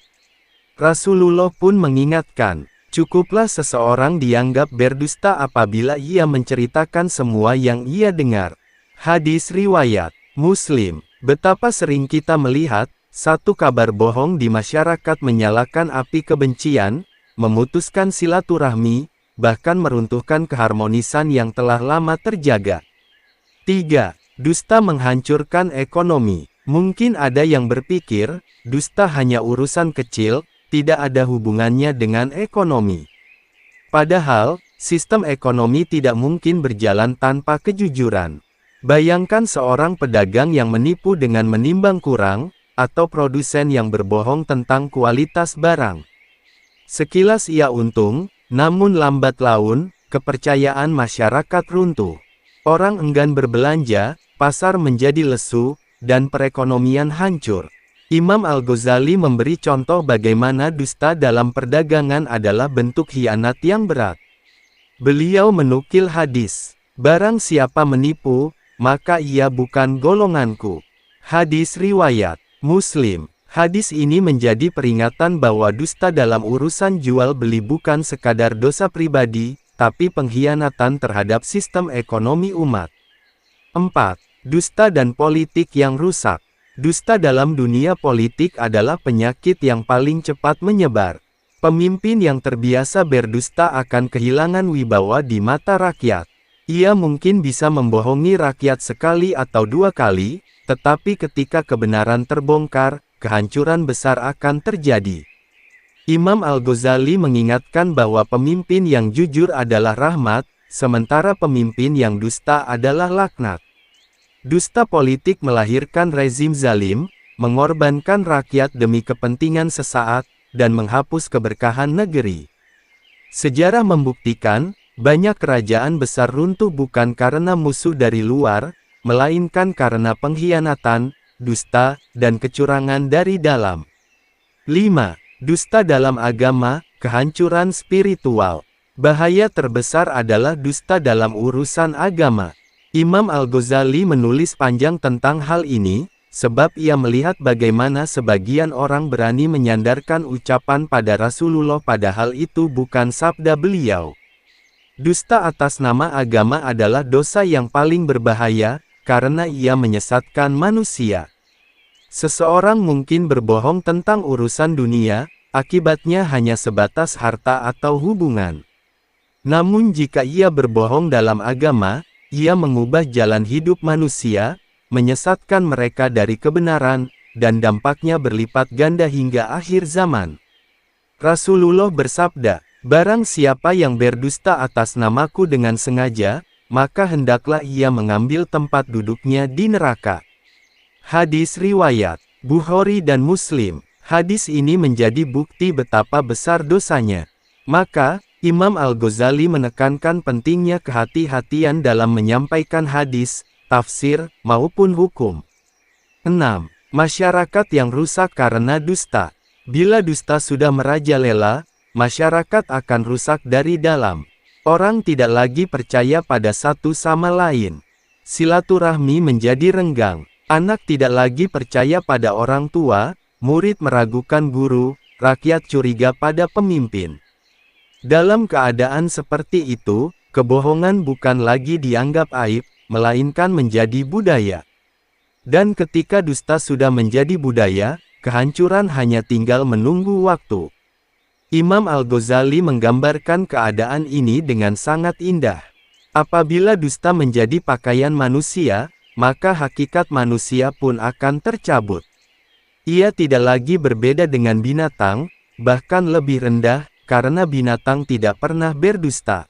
Rasulullah pun mengingatkan, cukuplah seseorang dianggap berdusta apabila ia menceritakan semua yang ia dengar. Hadis riwayat Muslim. Betapa sering kita melihat, satu kabar bohong di masyarakat menyalakan api kebencian, memutuskan silaturahmi, bahkan meruntuhkan keharmonisan yang telah lama terjaga. 3. Dusta menghancurkan ekonomi. Mungkin ada yang berpikir, dusta hanya urusan kecil, tidak ada hubungannya dengan ekonomi. Padahal, sistem ekonomi tidak mungkin berjalan tanpa kejujuran. Bayangkan seorang pedagang yang menipu dengan menimbang kurang, atau produsen yang berbohong tentang kualitas barang. Sekilas ia untung, namun lambat laun, kepercayaan masyarakat runtuh. Orang enggan berbelanja, pasar menjadi lesu, dan perekonomian hancur. Imam Al-Ghazali memberi contoh bagaimana dusta dalam perdagangan adalah bentuk khianat yang berat. Beliau menukil hadis, "Barang siapa menipu, maka ia bukan golonganku." Hadis riwayat Muslim. Hadis ini menjadi peringatan bahwa dusta dalam urusan jual beli bukan sekadar dosa pribadi, tapi pengkhianatan terhadap sistem ekonomi umat. 4. Dusta dan politik yang rusak. Dusta dalam dunia politik adalah penyakit yang paling cepat menyebar. Pemimpin yang terbiasa berdusta akan kehilangan wibawa di mata rakyat. Ia mungkin bisa membohongi rakyat sekali atau dua kali, tetapi ketika kebenaran terbongkar, kehancuran besar akan terjadi. Imam Al-Ghazali mengingatkan bahwa pemimpin yang jujur adalah rahmat, sementara pemimpin yang dusta adalah laknat. Dusta politik melahirkan rezim zalim, mengorbankan rakyat demi kepentingan sesaat, dan menghapus keberkahan negeri. Sejarah membuktikan, banyak kerajaan besar runtuh bukan karena musuh dari luar, melainkan karena pengkhianatan, dusta, dan kecurangan dari dalam. 5. Dusta dalam agama, kehancuran spiritual. Bahaya terbesar adalah dusta dalam urusan agama. Imam Al-Ghazali menulis panjang tentang hal ini, sebab ia melihat bagaimana sebagian orang berani menyandarkan ucapan pada Rasulullah padahal itu bukan sabda beliau. Dusta atas nama agama adalah dosa yang paling berbahaya, karena ia menyesatkan manusia. Seseorang mungkin berbohong tentang urusan dunia, akibatnya hanya sebatas harta atau hubungan. Namun jika ia berbohong dalam agama, ia mengubah jalan hidup manusia, menyesatkan mereka dari kebenaran, dan dampaknya berlipat ganda hingga akhir zaman. Rasulullah bersabda, "Barang siapa yang berdusta atas namaku dengan sengaja, maka hendaklah ia mengambil tempat duduknya di neraka." Hadis riwayat Bukhari dan Muslim. Hadis ini menjadi bukti betapa besar dosanya. Maka, Imam Al-Ghazali menekankan pentingnya kehati-hatian dalam menyampaikan hadis, tafsir, maupun hukum. 6. Masyarakat yang rusak karena dusta. Bila dusta sudah merajalela, masyarakat akan rusak dari dalam. Orang tidak lagi percaya pada satu sama lain. Silaturahmi menjadi renggang. Anak tidak lagi percaya pada orang tua, murid meragukan guru, rakyat curiga pada pemimpin. Dalam keadaan seperti itu, kebohongan bukan lagi dianggap aib, melainkan menjadi budaya. Dan ketika dusta sudah menjadi budaya, kehancuran hanya tinggal menunggu waktu. Imam Al-Ghazali menggambarkan keadaan ini dengan sangat indah. Apabila dusta menjadi pakaian manusia, maka hakikat manusia pun akan tercabut. Ia tidak lagi berbeda dengan binatang, bahkan lebih rendah, karena binatang tidak pernah berdusta.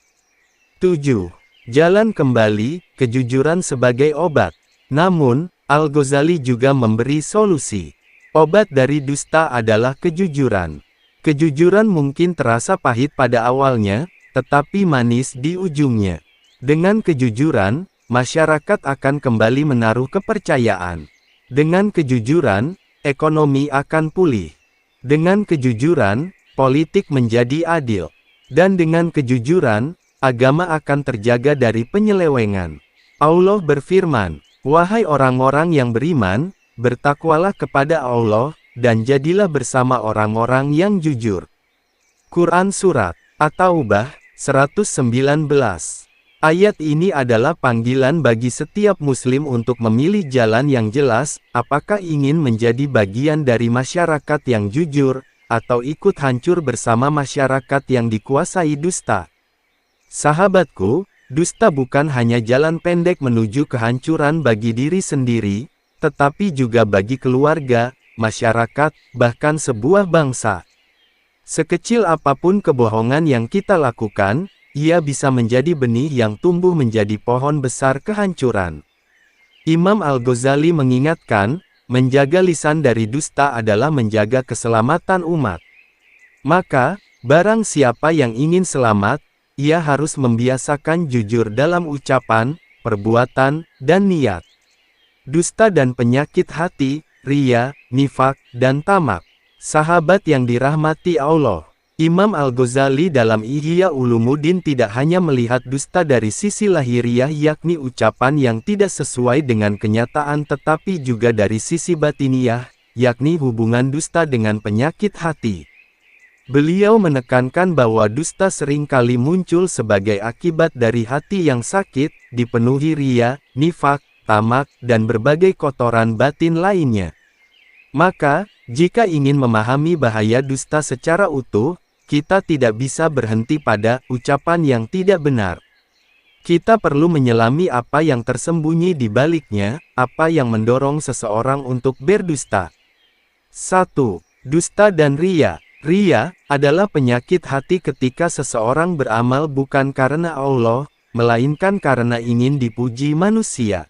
7. Jalan kembali, kejujuran sebagai obat. Namun, Al-Ghazali juga memberi solusi. Obat dari dusta adalah kejujuran. Kejujuran mungkin terasa pahit pada awalnya, tetapi manis di ujungnya. Dengan kejujuran, masyarakat akan kembali menaruh kepercayaan. Dengan kejujuran, ekonomi akan pulih. Dengan kejujuran, politik menjadi adil. Dan dengan kejujuran, agama akan terjaga dari penyelewengan. Allah berfirman, "Wahai orang-orang yang beriman, bertakwalah kepada Allah, dan jadilah bersama orang-orang yang jujur." Quran Surat At-Taubah 119. Ayat ini adalah panggilan bagi setiap muslim untuk memilih jalan yang jelas, apakah ingin menjadi bagian dari masyarakat yang jujur, atau ikut hancur bersama masyarakat yang dikuasai dusta. Sahabatku, dusta bukan hanya jalan pendek menuju kehancuran bagi diri sendiri, tetapi juga bagi keluarga, masyarakat, bahkan sebuah bangsa. Sekecil apapun kebohongan yang kita lakukan, ia bisa menjadi benih yang tumbuh menjadi pohon besar kehancuran. Imam Al-Ghazali mengingatkan, menjaga lisan dari dusta adalah menjaga keselamatan umat. Maka, barang siapa yang ingin selamat, ia harus membiasakan jujur dalam ucapan, perbuatan, dan niat. Dusta dan penyakit hati, riya, nifak, dan tamak. Sahabat yang dirahmati Allah, Imam Al-Ghazali dalam Ihya Ulumuddin tidak hanya melihat dusta dari sisi lahiriah yakni ucapan yang tidak sesuai dengan kenyataan tetapi juga dari sisi batiniah, yakni hubungan dusta dengan penyakit hati. Beliau menekankan bahwa dusta seringkali muncul sebagai akibat dari hati yang sakit, dipenuhi riya, nifak, tamak, dan berbagai kotoran batin lainnya. Maka, jika ingin memahami bahaya dusta secara utuh, kita tidak bisa berhenti pada ucapan yang tidak benar. Kita perlu menyelami apa yang tersembunyi di baliknya, apa yang mendorong seseorang untuk berdusta. 1. Dusta dan riya. Riya adalah penyakit hati ketika seseorang beramal bukan karena Allah, melainkan karena ingin dipuji manusia.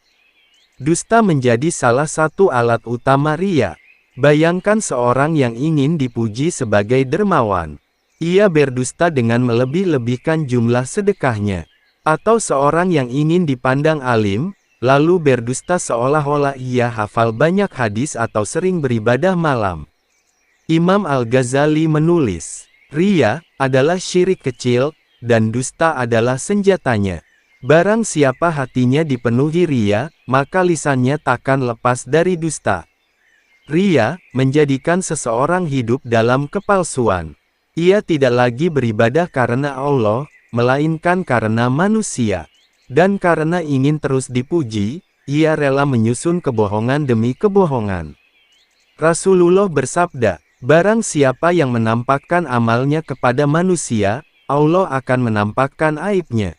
Dusta menjadi salah satu alat utama riya. Bayangkan seorang yang ingin dipuji sebagai dermawan. Ia berdusta dengan melebih-lebihkan jumlah sedekahnya. Atau seorang yang ingin dipandang alim, lalu berdusta seolah-olah ia hafal banyak hadis atau sering beribadah malam. Imam Al-Ghazali menulis, riya adalah syirik kecil, dan dusta adalah senjatanya. Barang siapa hatinya dipenuhi riya, maka lisannya takkan lepas dari dusta. Riya menjadikan seseorang hidup dalam kepalsuan. Ia tidak lagi beribadah karena Allah, melainkan karena manusia. Dan karena ingin terus dipuji, ia rela menyusun kebohongan demi kebohongan. Rasulullah bersabda, barang siapa yang menampakkan amalnya kepada manusia, Allah akan menampakkan aibnya.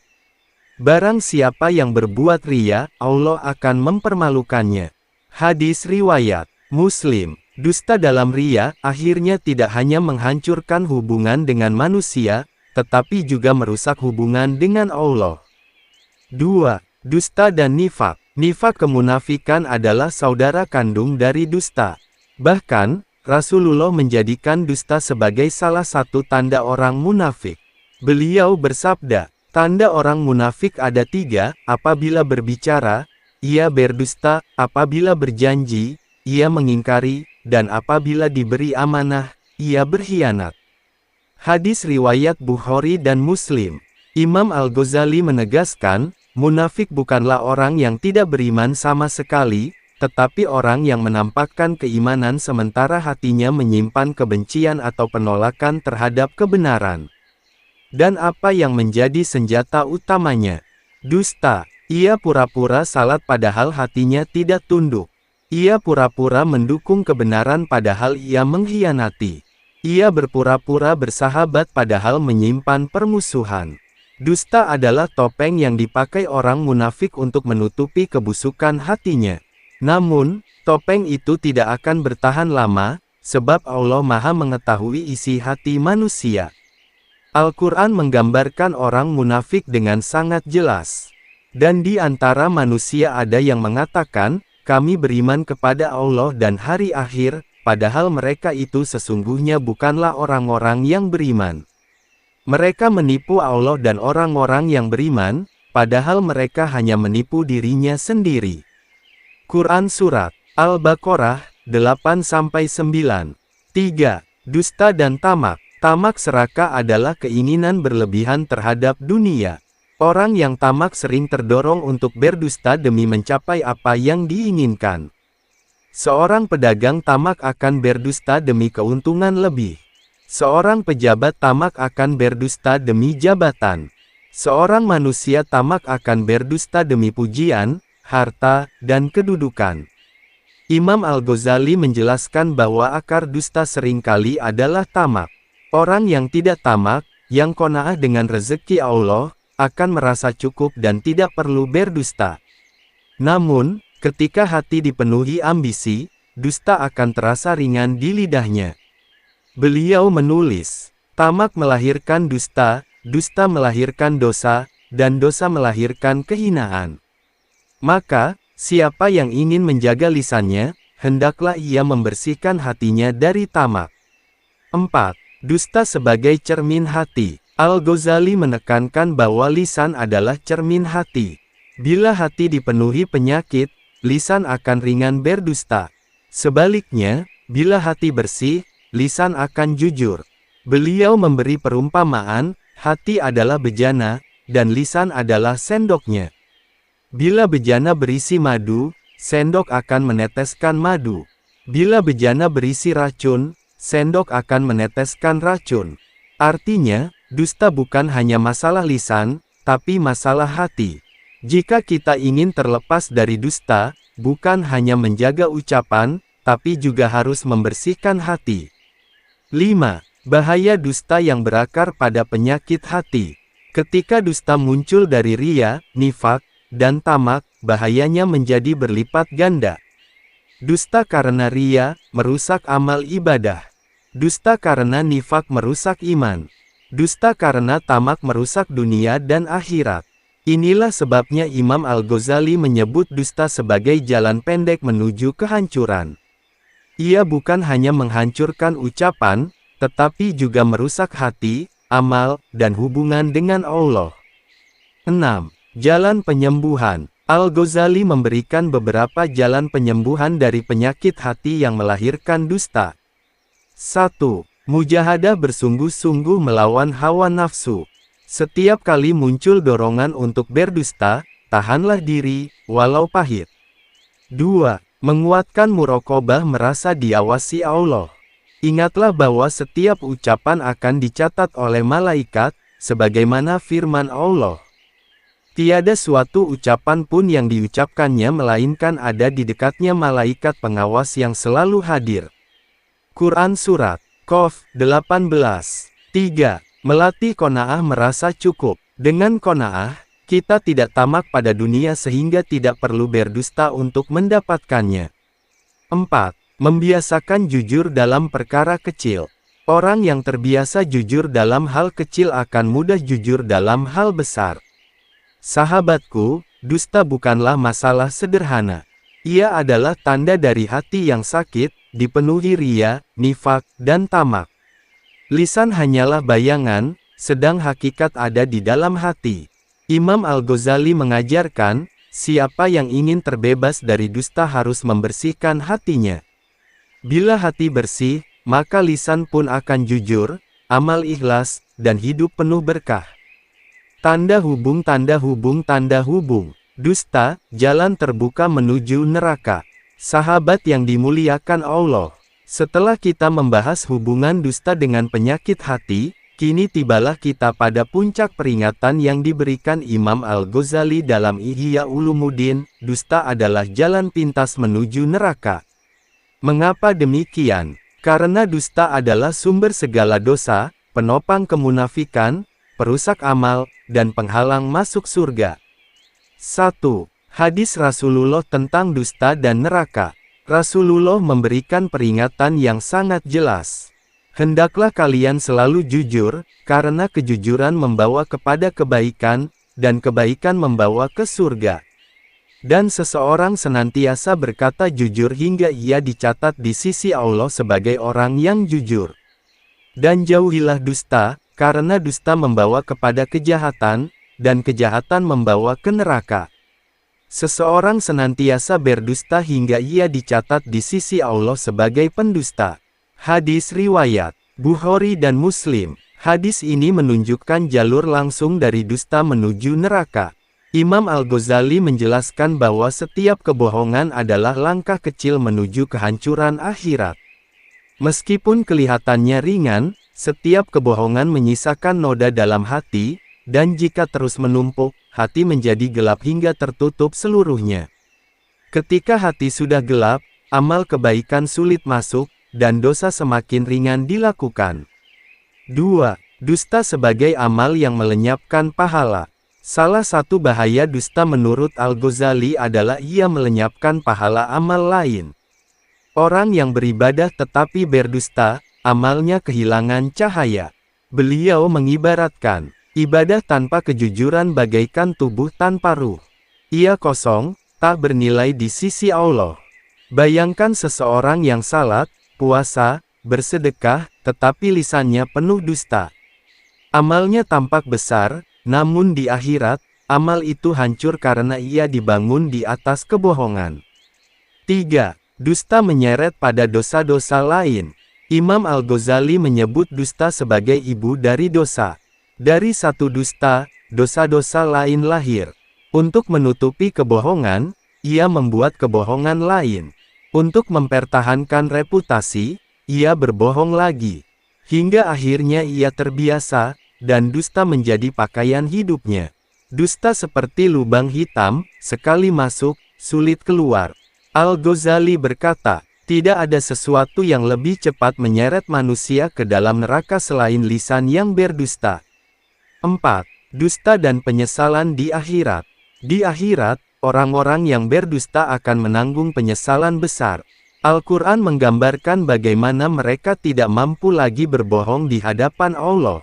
Barang siapa yang berbuat riya, Allah akan mempermalukannya. Hadis riwayat Muslim. Dusta dalam riya akhirnya tidak hanya menghancurkan hubungan dengan manusia, tetapi juga merusak hubungan dengan Allah. 2. Dusta dan nifak. Nifak kemunafikan adalah saudara kandung dari dusta. Bahkan, Rasulullah menjadikan dusta sebagai salah satu tanda orang munafik. Beliau bersabda, tanda orang munafik ada 3, apabila berbicara, ia berdusta, apabila berjanji, ia mengingkari, dan apabila diberi amanah, ia berkhianat. Hadis riwayat Bukhari dan Muslim. Imam Al-Ghazali menegaskan, munafik bukanlah orang yang tidak beriman sama sekali, tetapi orang yang menampakkan keimanan sementara hatinya menyimpan kebencian atau penolakan terhadap kebenaran. Dan apa yang menjadi senjata utamanya? Dusta. Ia pura-pura salat padahal hatinya tidak tunduk. Ia pura-pura mendukung kebenaran padahal ia mengkhianati. Ia berpura-pura bersahabat padahal menyimpan permusuhan. Dusta adalah topeng yang dipakai orang munafik untuk menutupi kebusukan hatinya. Namun, topeng itu tidak akan bertahan lama, sebab Allah Maha mengetahui isi hati manusia. Al-Quran menggambarkan orang munafik dengan sangat jelas. Dan di antara manusia ada yang mengatakan, kami beriman kepada Allah dan hari akhir, padahal mereka itu sesungguhnya bukanlah orang-orang yang beriman. Mereka menipu Allah dan orang-orang yang beriman, padahal mereka hanya menipu dirinya sendiri. Quran Surat Al-Baqarah 8-9. 3. Dusta dan tamak. Tamak serakah adalah keinginan berlebihan terhadap dunia. Orang yang tamak sering terdorong untuk berdusta demi mencapai apa yang diinginkan. Seorang pedagang tamak akan berdusta demi keuntungan lebih. Seorang pejabat tamak akan berdusta demi jabatan. Seorang manusia tamak akan berdusta demi pujian, harta, dan kedudukan. Imam Al-Ghazali menjelaskan bahwa akar dusta seringkali adalah tamak. Orang yang tidak tamak, yang qanaah dengan rezeki Allah, akan merasa cukup dan tidak perlu berdusta. Namun, ketika hati dipenuhi ambisi, dusta akan terasa ringan di lidahnya. Beliau menulis, tamak melahirkan dusta, dusta melahirkan dosa, dan dosa melahirkan kehinaan. Maka, siapa yang ingin menjaga lisannya, hendaklah ia membersihkan hatinya dari tamak. 4. Dusta sebagai cermin hati. Al-Ghazali menekankan bahwa lisan adalah cermin hati. Bila hati dipenuhi penyakit, lisan akan ringan berdusta. Sebaliknya, bila hati bersih, lisan akan jujur. Beliau memberi perumpamaan, hati adalah bejana, dan lisan adalah sendoknya. Bila bejana berisi madu, sendok akan meneteskan madu. Bila bejana berisi racun, sendok akan meneteskan racun. Artinya, dusta bukan hanya masalah lisan, tapi masalah hati. Jika kita ingin terlepas dari dusta, bukan hanya menjaga ucapan, tapi juga harus membersihkan hati. 5. Bahaya dusta yang berakar pada penyakit hati. Ketika dusta muncul dari riya, nifak, dan tamak, bahayanya menjadi berlipat ganda. Dusta karena riya, merusak amal ibadah. Dusta karena nifak merusak iman. Dusta karena tamak merusak dunia dan akhirat. Inilah sebabnya Imam Al-Ghazali menyebut dusta sebagai jalan pendek menuju kehancuran. Ia bukan hanya menghancurkan ucapan, tetapi juga merusak hati, amal, dan hubungan dengan Allah. 6. Jalan penyembuhan. Al-Ghazali memberikan beberapa jalan penyembuhan dari penyakit hati yang melahirkan dusta. 1. Mujahadah bersungguh-sungguh melawan hawa nafsu. Setiap kali muncul dorongan untuk berdusta, tahanlah diri, walau pahit. 2. Menguatkan muraqabah merasa diawasi Allah. Ingatlah bahwa setiap ucapan akan dicatat oleh malaikat, sebagaimana firman Allah. Tiada suatu ucapan pun yang diucapkannya melainkan ada di dekatnya malaikat pengawas yang selalu hadir. Quran Surat Qaf 18. 3. Melatih qanaah merasa cukup. Dengan qanaah, kita tidak tamak pada dunia sehingga tidak perlu berdusta untuk mendapatkannya. 4. Membiasakan jujur dalam perkara kecil. Orang yang terbiasa jujur dalam hal kecil akan mudah jujur dalam hal besar. Sahabatku, dusta bukanlah masalah sederhana. Ia adalah tanda dari hati yang sakit, dipenuhi riya, nifak, dan tamak. Lisan hanyalah bayangan, sedang hakikat ada di dalam hati. Imam Al-Ghazali mengajarkan, siapa yang ingin terbebas dari dusta harus membersihkan hatinya. Bila hati bersih, maka lisan pun akan jujur, amal ikhlas, dan hidup penuh berkah. Tanda hubung, tanda hubung, tanda hubung. Dusta, jalan terbuka menuju neraka. Sahabat yang dimuliakan Allah. Setelah kita membahas hubungan dusta dengan penyakit hati, kini tibalah kita pada puncak peringatan yang diberikan Imam Al-Ghazali dalam Ihya Ulumuddin, dusta adalah jalan pintas menuju neraka. Mengapa demikian? Karena dusta adalah sumber segala dosa, penopang kemunafikan, perusak amal, dan penghalang masuk surga. 1. Hadis Rasulullah tentang dusta dan neraka. Rasulullah memberikan peringatan yang sangat jelas. Hendaklah kalian selalu jujur, karena kejujuran membawa kepada kebaikan, dan kebaikan membawa ke surga. Dan seseorang senantiasa berkata jujur hingga ia dicatat di sisi Allah sebagai orang yang jujur. Dan jauhilah dusta, karena dusta membawa kepada kejahatan, dan kejahatan membawa ke neraka. Seseorang senantiasa berdusta hingga ia dicatat di sisi Allah sebagai pendusta. Hadis riwayat Bukhari dan Muslim. Hadis ini menunjukkan jalur langsung dari dusta menuju neraka. Imam Al-Ghazali menjelaskan bahwa setiap kebohongan adalah langkah kecil menuju kehancuran akhirat. Meskipun kelihatannya ringan, setiap kebohongan menyisakan noda dalam hati, dan jika terus menumpuk, hati menjadi gelap hingga tertutup seluruhnya. Ketika hati sudah gelap, amal kebaikan sulit masuk, dan dosa semakin ringan dilakukan. 2. Dusta sebagai amal yang melenyapkan pahala. Salah satu bahaya dusta menurut Al-Ghazali adalah ia melenyapkan pahala amal lain. Orang yang beribadah tetapi berdusta, amalnya kehilangan cahaya. Beliau mengibaratkan, ibadah tanpa kejujuran bagaikan tubuh tanpa ruh. Ia kosong, tak bernilai di sisi Allah. Bayangkan seseorang yang salat, puasa, bersedekah, tetapi lisannya penuh dusta. Amalnya tampak besar, namun di akhirat, amal itu hancur karena ia dibangun di atas kebohongan. 3. Dusta menyeret pada dosa-dosa lain. Imam Al-Ghazali menyebut dusta sebagai ibu dari dosa. Dari satu dusta, dosa-dosa lain lahir. Untuk menutupi kebohongan, ia membuat kebohongan lain. Untuk mempertahankan reputasi, ia berbohong lagi. Hingga akhirnya ia terbiasa, dan dusta menjadi pakaian hidupnya. Dusta seperti lubang hitam, sekali masuk, sulit keluar. Al-Ghazali berkata, tidak ada sesuatu yang lebih cepat menyeret manusia ke dalam neraka selain lisan yang berdusta. 4. Dusta dan penyesalan di akhirat. Di akhirat, orang-orang yang berdusta akan menanggung penyesalan besar. Al-Quran menggambarkan bagaimana mereka tidak mampu lagi berbohong di hadapan Allah.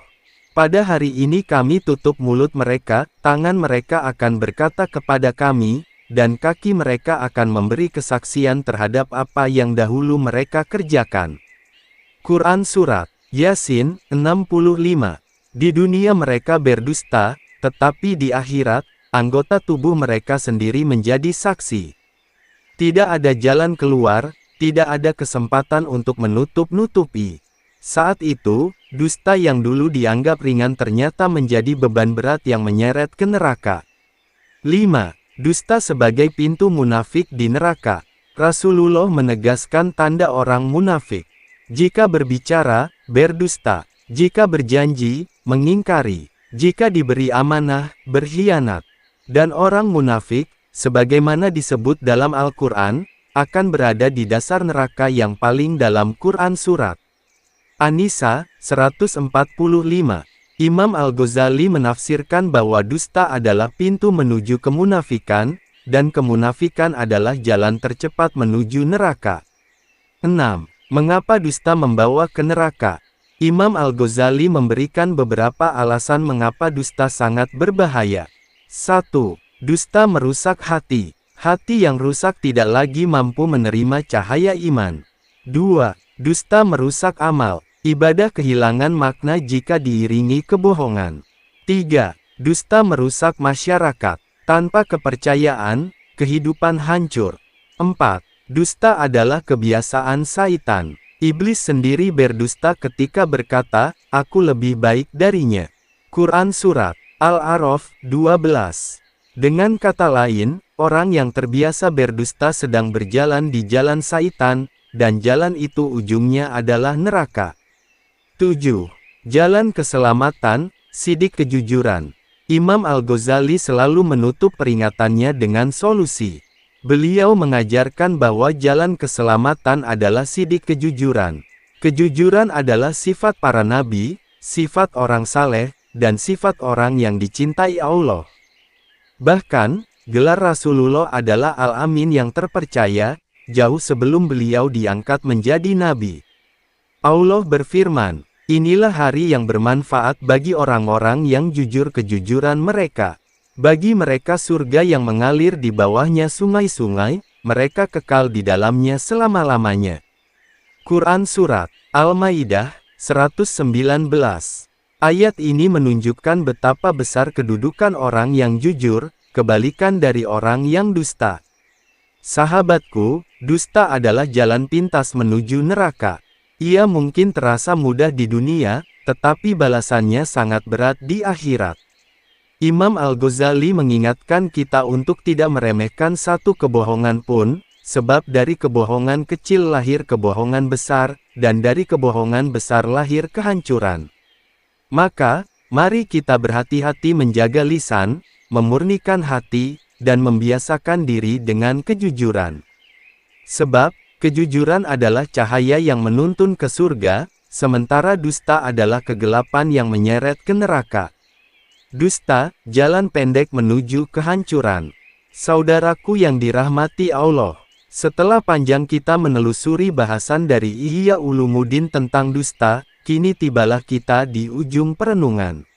Pada hari ini kami tutup mulut mereka, tangan mereka akan berkata kepada kami, dan kaki mereka akan memberi kesaksian terhadap apa yang dahulu mereka kerjakan. Quran Surat Yasin 65. Di dunia mereka berdusta, tetapi di akhirat, anggota tubuh mereka sendiri menjadi saksi. Tidak ada jalan keluar, tidak ada kesempatan untuk menutup-nutupi. Saat itu, dusta yang dulu dianggap ringan ternyata menjadi beban berat yang menyeret ke neraka. 5. Dusta sebagai pintu munafik di neraka. Rasulullah menegaskan tanda orang munafik. Jika berbicara, berdusta. Jika berjanji, mengingkari. Jika diberi amanah, berkhianat. Dan orang munafik, sebagaimana disebut dalam Al-Quran, akan berada di dasar neraka yang paling dalam. Quran Surat An-Nisa 145. Imam Al-Ghazali menafsirkan bahwa dusta adalah pintu menuju kemunafikan, dan kemunafikan adalah jalan tercepat menuju neraka. 6. Mengapa dusta membawa ke neraka? Imam Al-Ghazali memberikan beberapa alasan mengapa dusta sangat berbahaya. 1. Dusta merusak hati. Hati yang rusak tidak lagi mampu menerima cahaya iman. 2. Dusta merusak amal. Ibadah kehilangan makna jika diiringi kebohongan. 3. Dusta merusak masyarakat. Tanpa kepercayaan, kehidupan hancur. 4. Dusta adalah kebiasaan syaitan. Iblis sendiri berdusta ketika berkata, "Aku lebih baik darinya." Quran Surat Al-A'raf 12. Dengan kata lain, orang yang terbiasa berdusta sedang berjalan di jalan syaitan, dan jalan itu ujungnya adalah neraka. 7. Jalan keselamatan, sidik kejujuran. Imam Al-Ghazali selalu menutup peringatannya dengan solusi. Beliau mengajarkan bahwa jalan keselamatan adalah sidik kejujuran. Kejujuran adalah sifat para nabi, sifat orang saleh, dan sifat orang yang dicintai Allah. Bahkan, gelar Rasulullah adalah Al-Amin yang terpercaya, jauh sebelum beliau diangkat menjadi nabi. Allah berfirman, "Inilah hari yang bermanfaat bagi orang-orang yang jujur kejujuran mereka. Bagi mereka surga yang mengalir di bawahnya sungai-sungai, mereka kekal di dalamnya selama-lamanya." Quran Surat Al-Maidah 119. Ayat ini menunjukkan betapa besar kedudukan orang yang jujur, kebalikan dari orang yang dusta. Sahabatku, dusta adalah jalan pintas menuju neraka. Ia mungkin terasa mudah di dunia, tetapi balasannya sangat berat di akhirat. Imam Al-Ghazali mengingatkan kita untuk tidak meremehkan satu kebohongan pun, sebab dari kebohongan kecil lahir kebohongan besar, dan dari kebohongan besar lahir kehancuran. Maka, mari kita berhati-hati menjaga lisan, memurnikan hati, dan membiasakan diri dengan kejujuran. Sebab, kejujuran adalah cahaya yang menuntun ke surga, sementara dusta adalah kegelapan yang menyeret ke neraka. Dusta, jalan pendek menuju kehancuran. Saudaraku yang dirahmati Allah, setelah panjang kita menelusuri bahasan dari Ihya Ulumuddin tentang dusta, kini tibalah kita di ujung perenungan.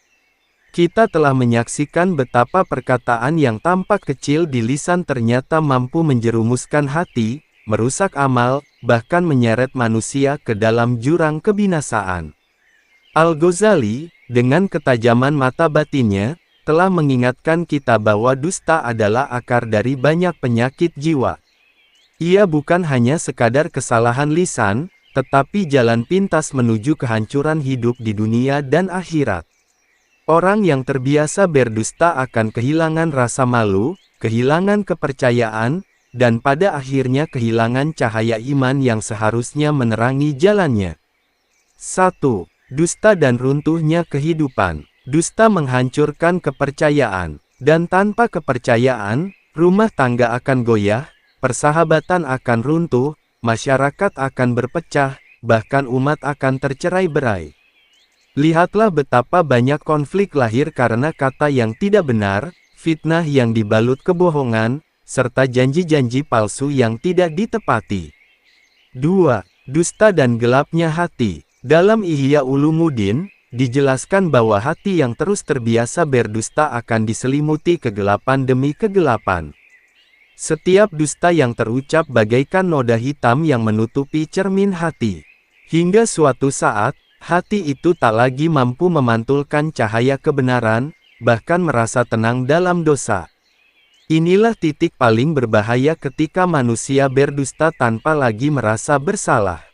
Kita telah menyaksikan betapa perkataan yang tampak kecil di lisan ternyata mampu menjerumuskan hati, merusak amal, bahkan menyeret manusia ke dalam jurang kebinasaan. Al-Ghazali, dengan ketajaman mata batinnya, telah mengingatkan kita bahwa dusta adalah akar dari banyak penyakit jiwa. Ia bukan hanya sekadar kesalahan lisan, tetapi jalan pintas menuju kehancuran hidup di dunia dan akhirat. Orang yang terbiasa berdusta akan kehilangan rasa malu, kehilangan kepercayaan, dan pada akhirnya kehilangan cahaya iman yang seharusnya menerangi jalannya. 1. Dusta dan runtuhnya kehidupan. Dusta menghancurkan kepercayaan, dan tanpa kepercayaan, rumah tangga akan goyah, persahabatan akan runtuh, masyarakat akan berpecah, bahkan umat akan tercerai-berai. Lihatlah betapa banyak konflik lahir karena kata yang tidak benar, fitnah yang dibalut kebohongan, serta janji-janji palsu yang tidak ditepati. 2. Dusta dan gelapnya hati. Dalam Ihya Ulumuddin, dijelaskan bahwa hati yang terus terbiasa berdusta akan diselimuti kegelapan demi kegelapan. Setiap dusta yang terucap bagaikan noda hitam yang menutupi cermin hati. Hingga suatu saat, hati itu tak lagi mampu memantulkan cahaya kebenaran, bahkan merasa tenang dalam dosa. Inilah titik paling berbahaya ketika manusia berdusta tanpa lagi merasa bersalah.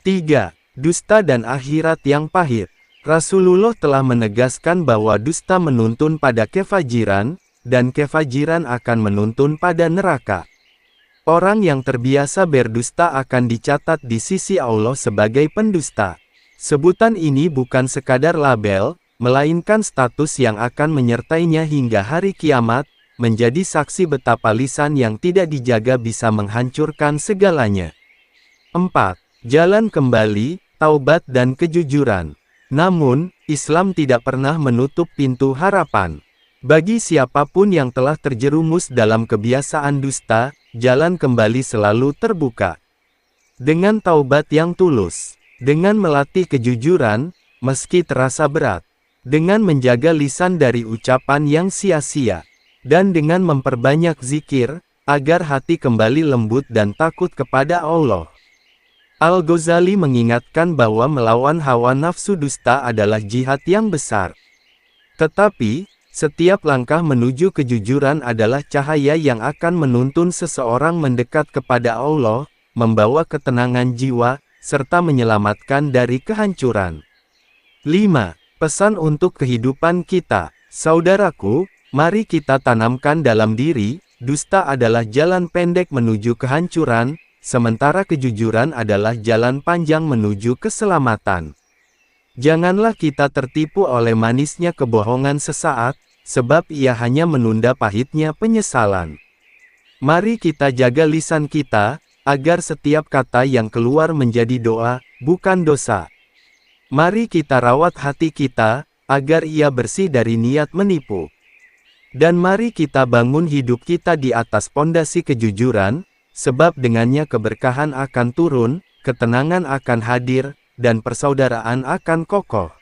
3. Dusta dan akhirat yang pahit. Rasulullah telah menegaskan bahwa dusta menuntun pada kefajiran, dan kefajiran akan menuntun pada neraka. Orang yang terbiasa berdusta akan dicatat di sisi Allah sebagai pendusta. Sebutan ini bukan sekadar label, melainkan status yang akan menyertainya hingga hari kiamat, menjadi saksi betapa lisan yang tidak dijaga bisa menghancurkan segalanya. 4. Jalan kembali, taubat dan kejujuran. Namun, Islam tidak pernah menutup pintu harapan. Bagi siapapun yang telah terjerumus dalam kebiasaan dusta, jalan kembali selalu terbuka. Dengan taubat yang tulus, dengan melatih kejujuran, meski terasa berat, dengan menjaga lisan dari ucapan yang sia-sia, dan dengan memperbanyak zikir, agar hati kembali lembut dan takut kepada Allah. Al-Ghazali mengingatkan bahwa melawan hawa nafsu dusta adalah jihad yang besar. Tetapi, setiap langkah menuju kejujuran adalah cahaya yang akan menuntun seseorang mendekat kepada Allah, membawa ketenangan jiwa, serta menyelamatkan dari kehancuran. 5. Pesan untuk kehidupan kita. Saudaraku, mari kita tanamkan dalam diri, dusta adalah jalan pendek menuju kehancuran, sementara kejujuran adalah jalan panjang menuju keselamatan. Janganlah kita tertipu oleh manisnya kebohongan sesaat, sebab ia hanya menunda pahitnya penyesalan. Mari kita jaga lisan kita, agar setiap kata yang keluar menjadi doa, bukan dosa. Mari kita rawat hati kita, agar ia bersih dari niat menipu. Dan mari kita bangun hidup kita di atas pondasi kejujuran, sebab dengannya keberkahan akan turun, ketenangan akan hadir, dan persaudaraan akan kokoh.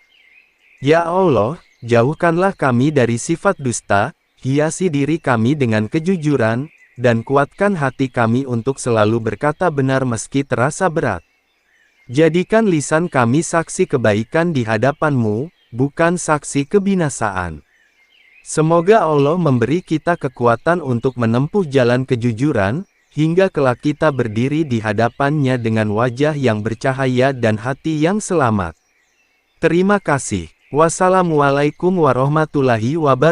Ya Allah, jauhkanlah kami dari sifat dusta, hiasi diri kami dengan kejujuran, dan kuatkan hati kami untuk selalu berkata benar meski terasa berat. Jadikan lisan kami saksi kebaikan di hadapan-Mu, bukan saksi kebinasaan. Semoga Allah memberi kita kekuatan untuk menempuh jalan kejujuran, hingga kelak kita berdiri di hadapan-Nya dengan wajah yang bercahaya dan hati yang selamat. Terima kasih. Wassalamualaikum warahmatullahi wabarakatuh.